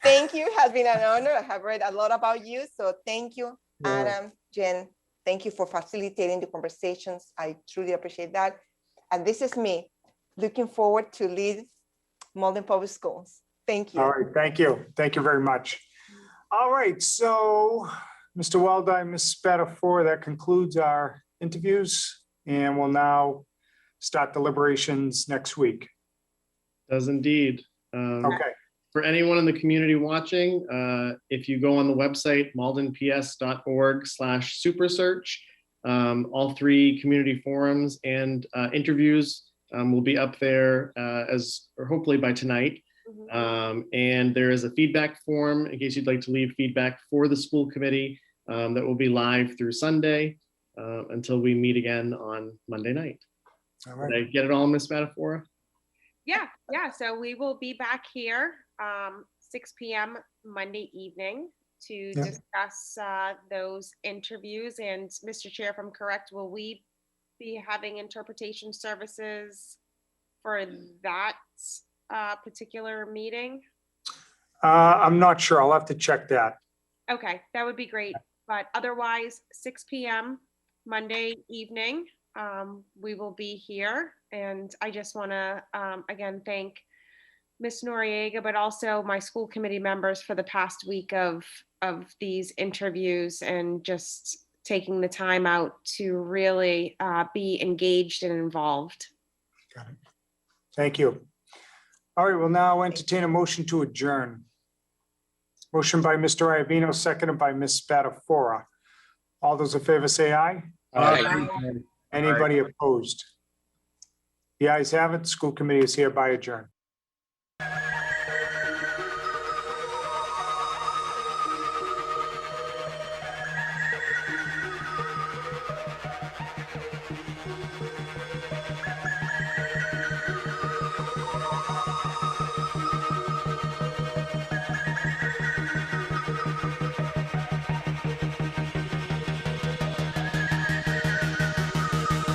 Speaker 14: thank you. It has been an honor. I have read a lot about you. So thank you, Adam, Jen. Thank you for facilitating the conversations. I truly appreciate that. And this is me looking forward to lead Malden Public Schools. Thank you.
Speaker 1: All right, thank you. Thank you very much. All right, so Mr. Weldy, Ms. Spatafora, that concludes our interviews, and we'll now start deliberations next week.
Speaker 15: Does indeed.
Speaker 1: Okay.
Speaker 15: For anyone in the community watching, if you go on the website, maldenps.org/supersearch, all three community forums and interviews will be up there or hopefully by tonight. And there is a feedback form in case you'd like to leave feedback for the school committee that will be live through Sunday until we meet again on Monday night.
Speaker 1: All right.
Speaker 15: Did I get it all, Ms. Spatafora?
Speaker 13: Yeah. So we will be back here 6 p.m. Monday evening to discuss those interviews. And Mr. Chair, if I'm correct, will we be having interpretation services for that particular meeting?
Speaker 1: I'm not sure. I'll have to check that.
Speaker 13: Okay, that would be great. But otherwise, 6 p.m. Monday evening, we will be here. And I just want to, again, thank Ms. Noriega, but also my school committee members for the past week of these interviews and just taking the time out to really be engaged and involved.
Speaker 1: Got it. Thank you. All right, we'll now entertain a motion to adjourn. Motion by Mr. Iavino, seconded by Ms. Spatafora. All those in favor say aye.
Speaker 3: Aye.
Speaker 1: Anybody opposed? The ayes have it. School committee is hereby adjourned.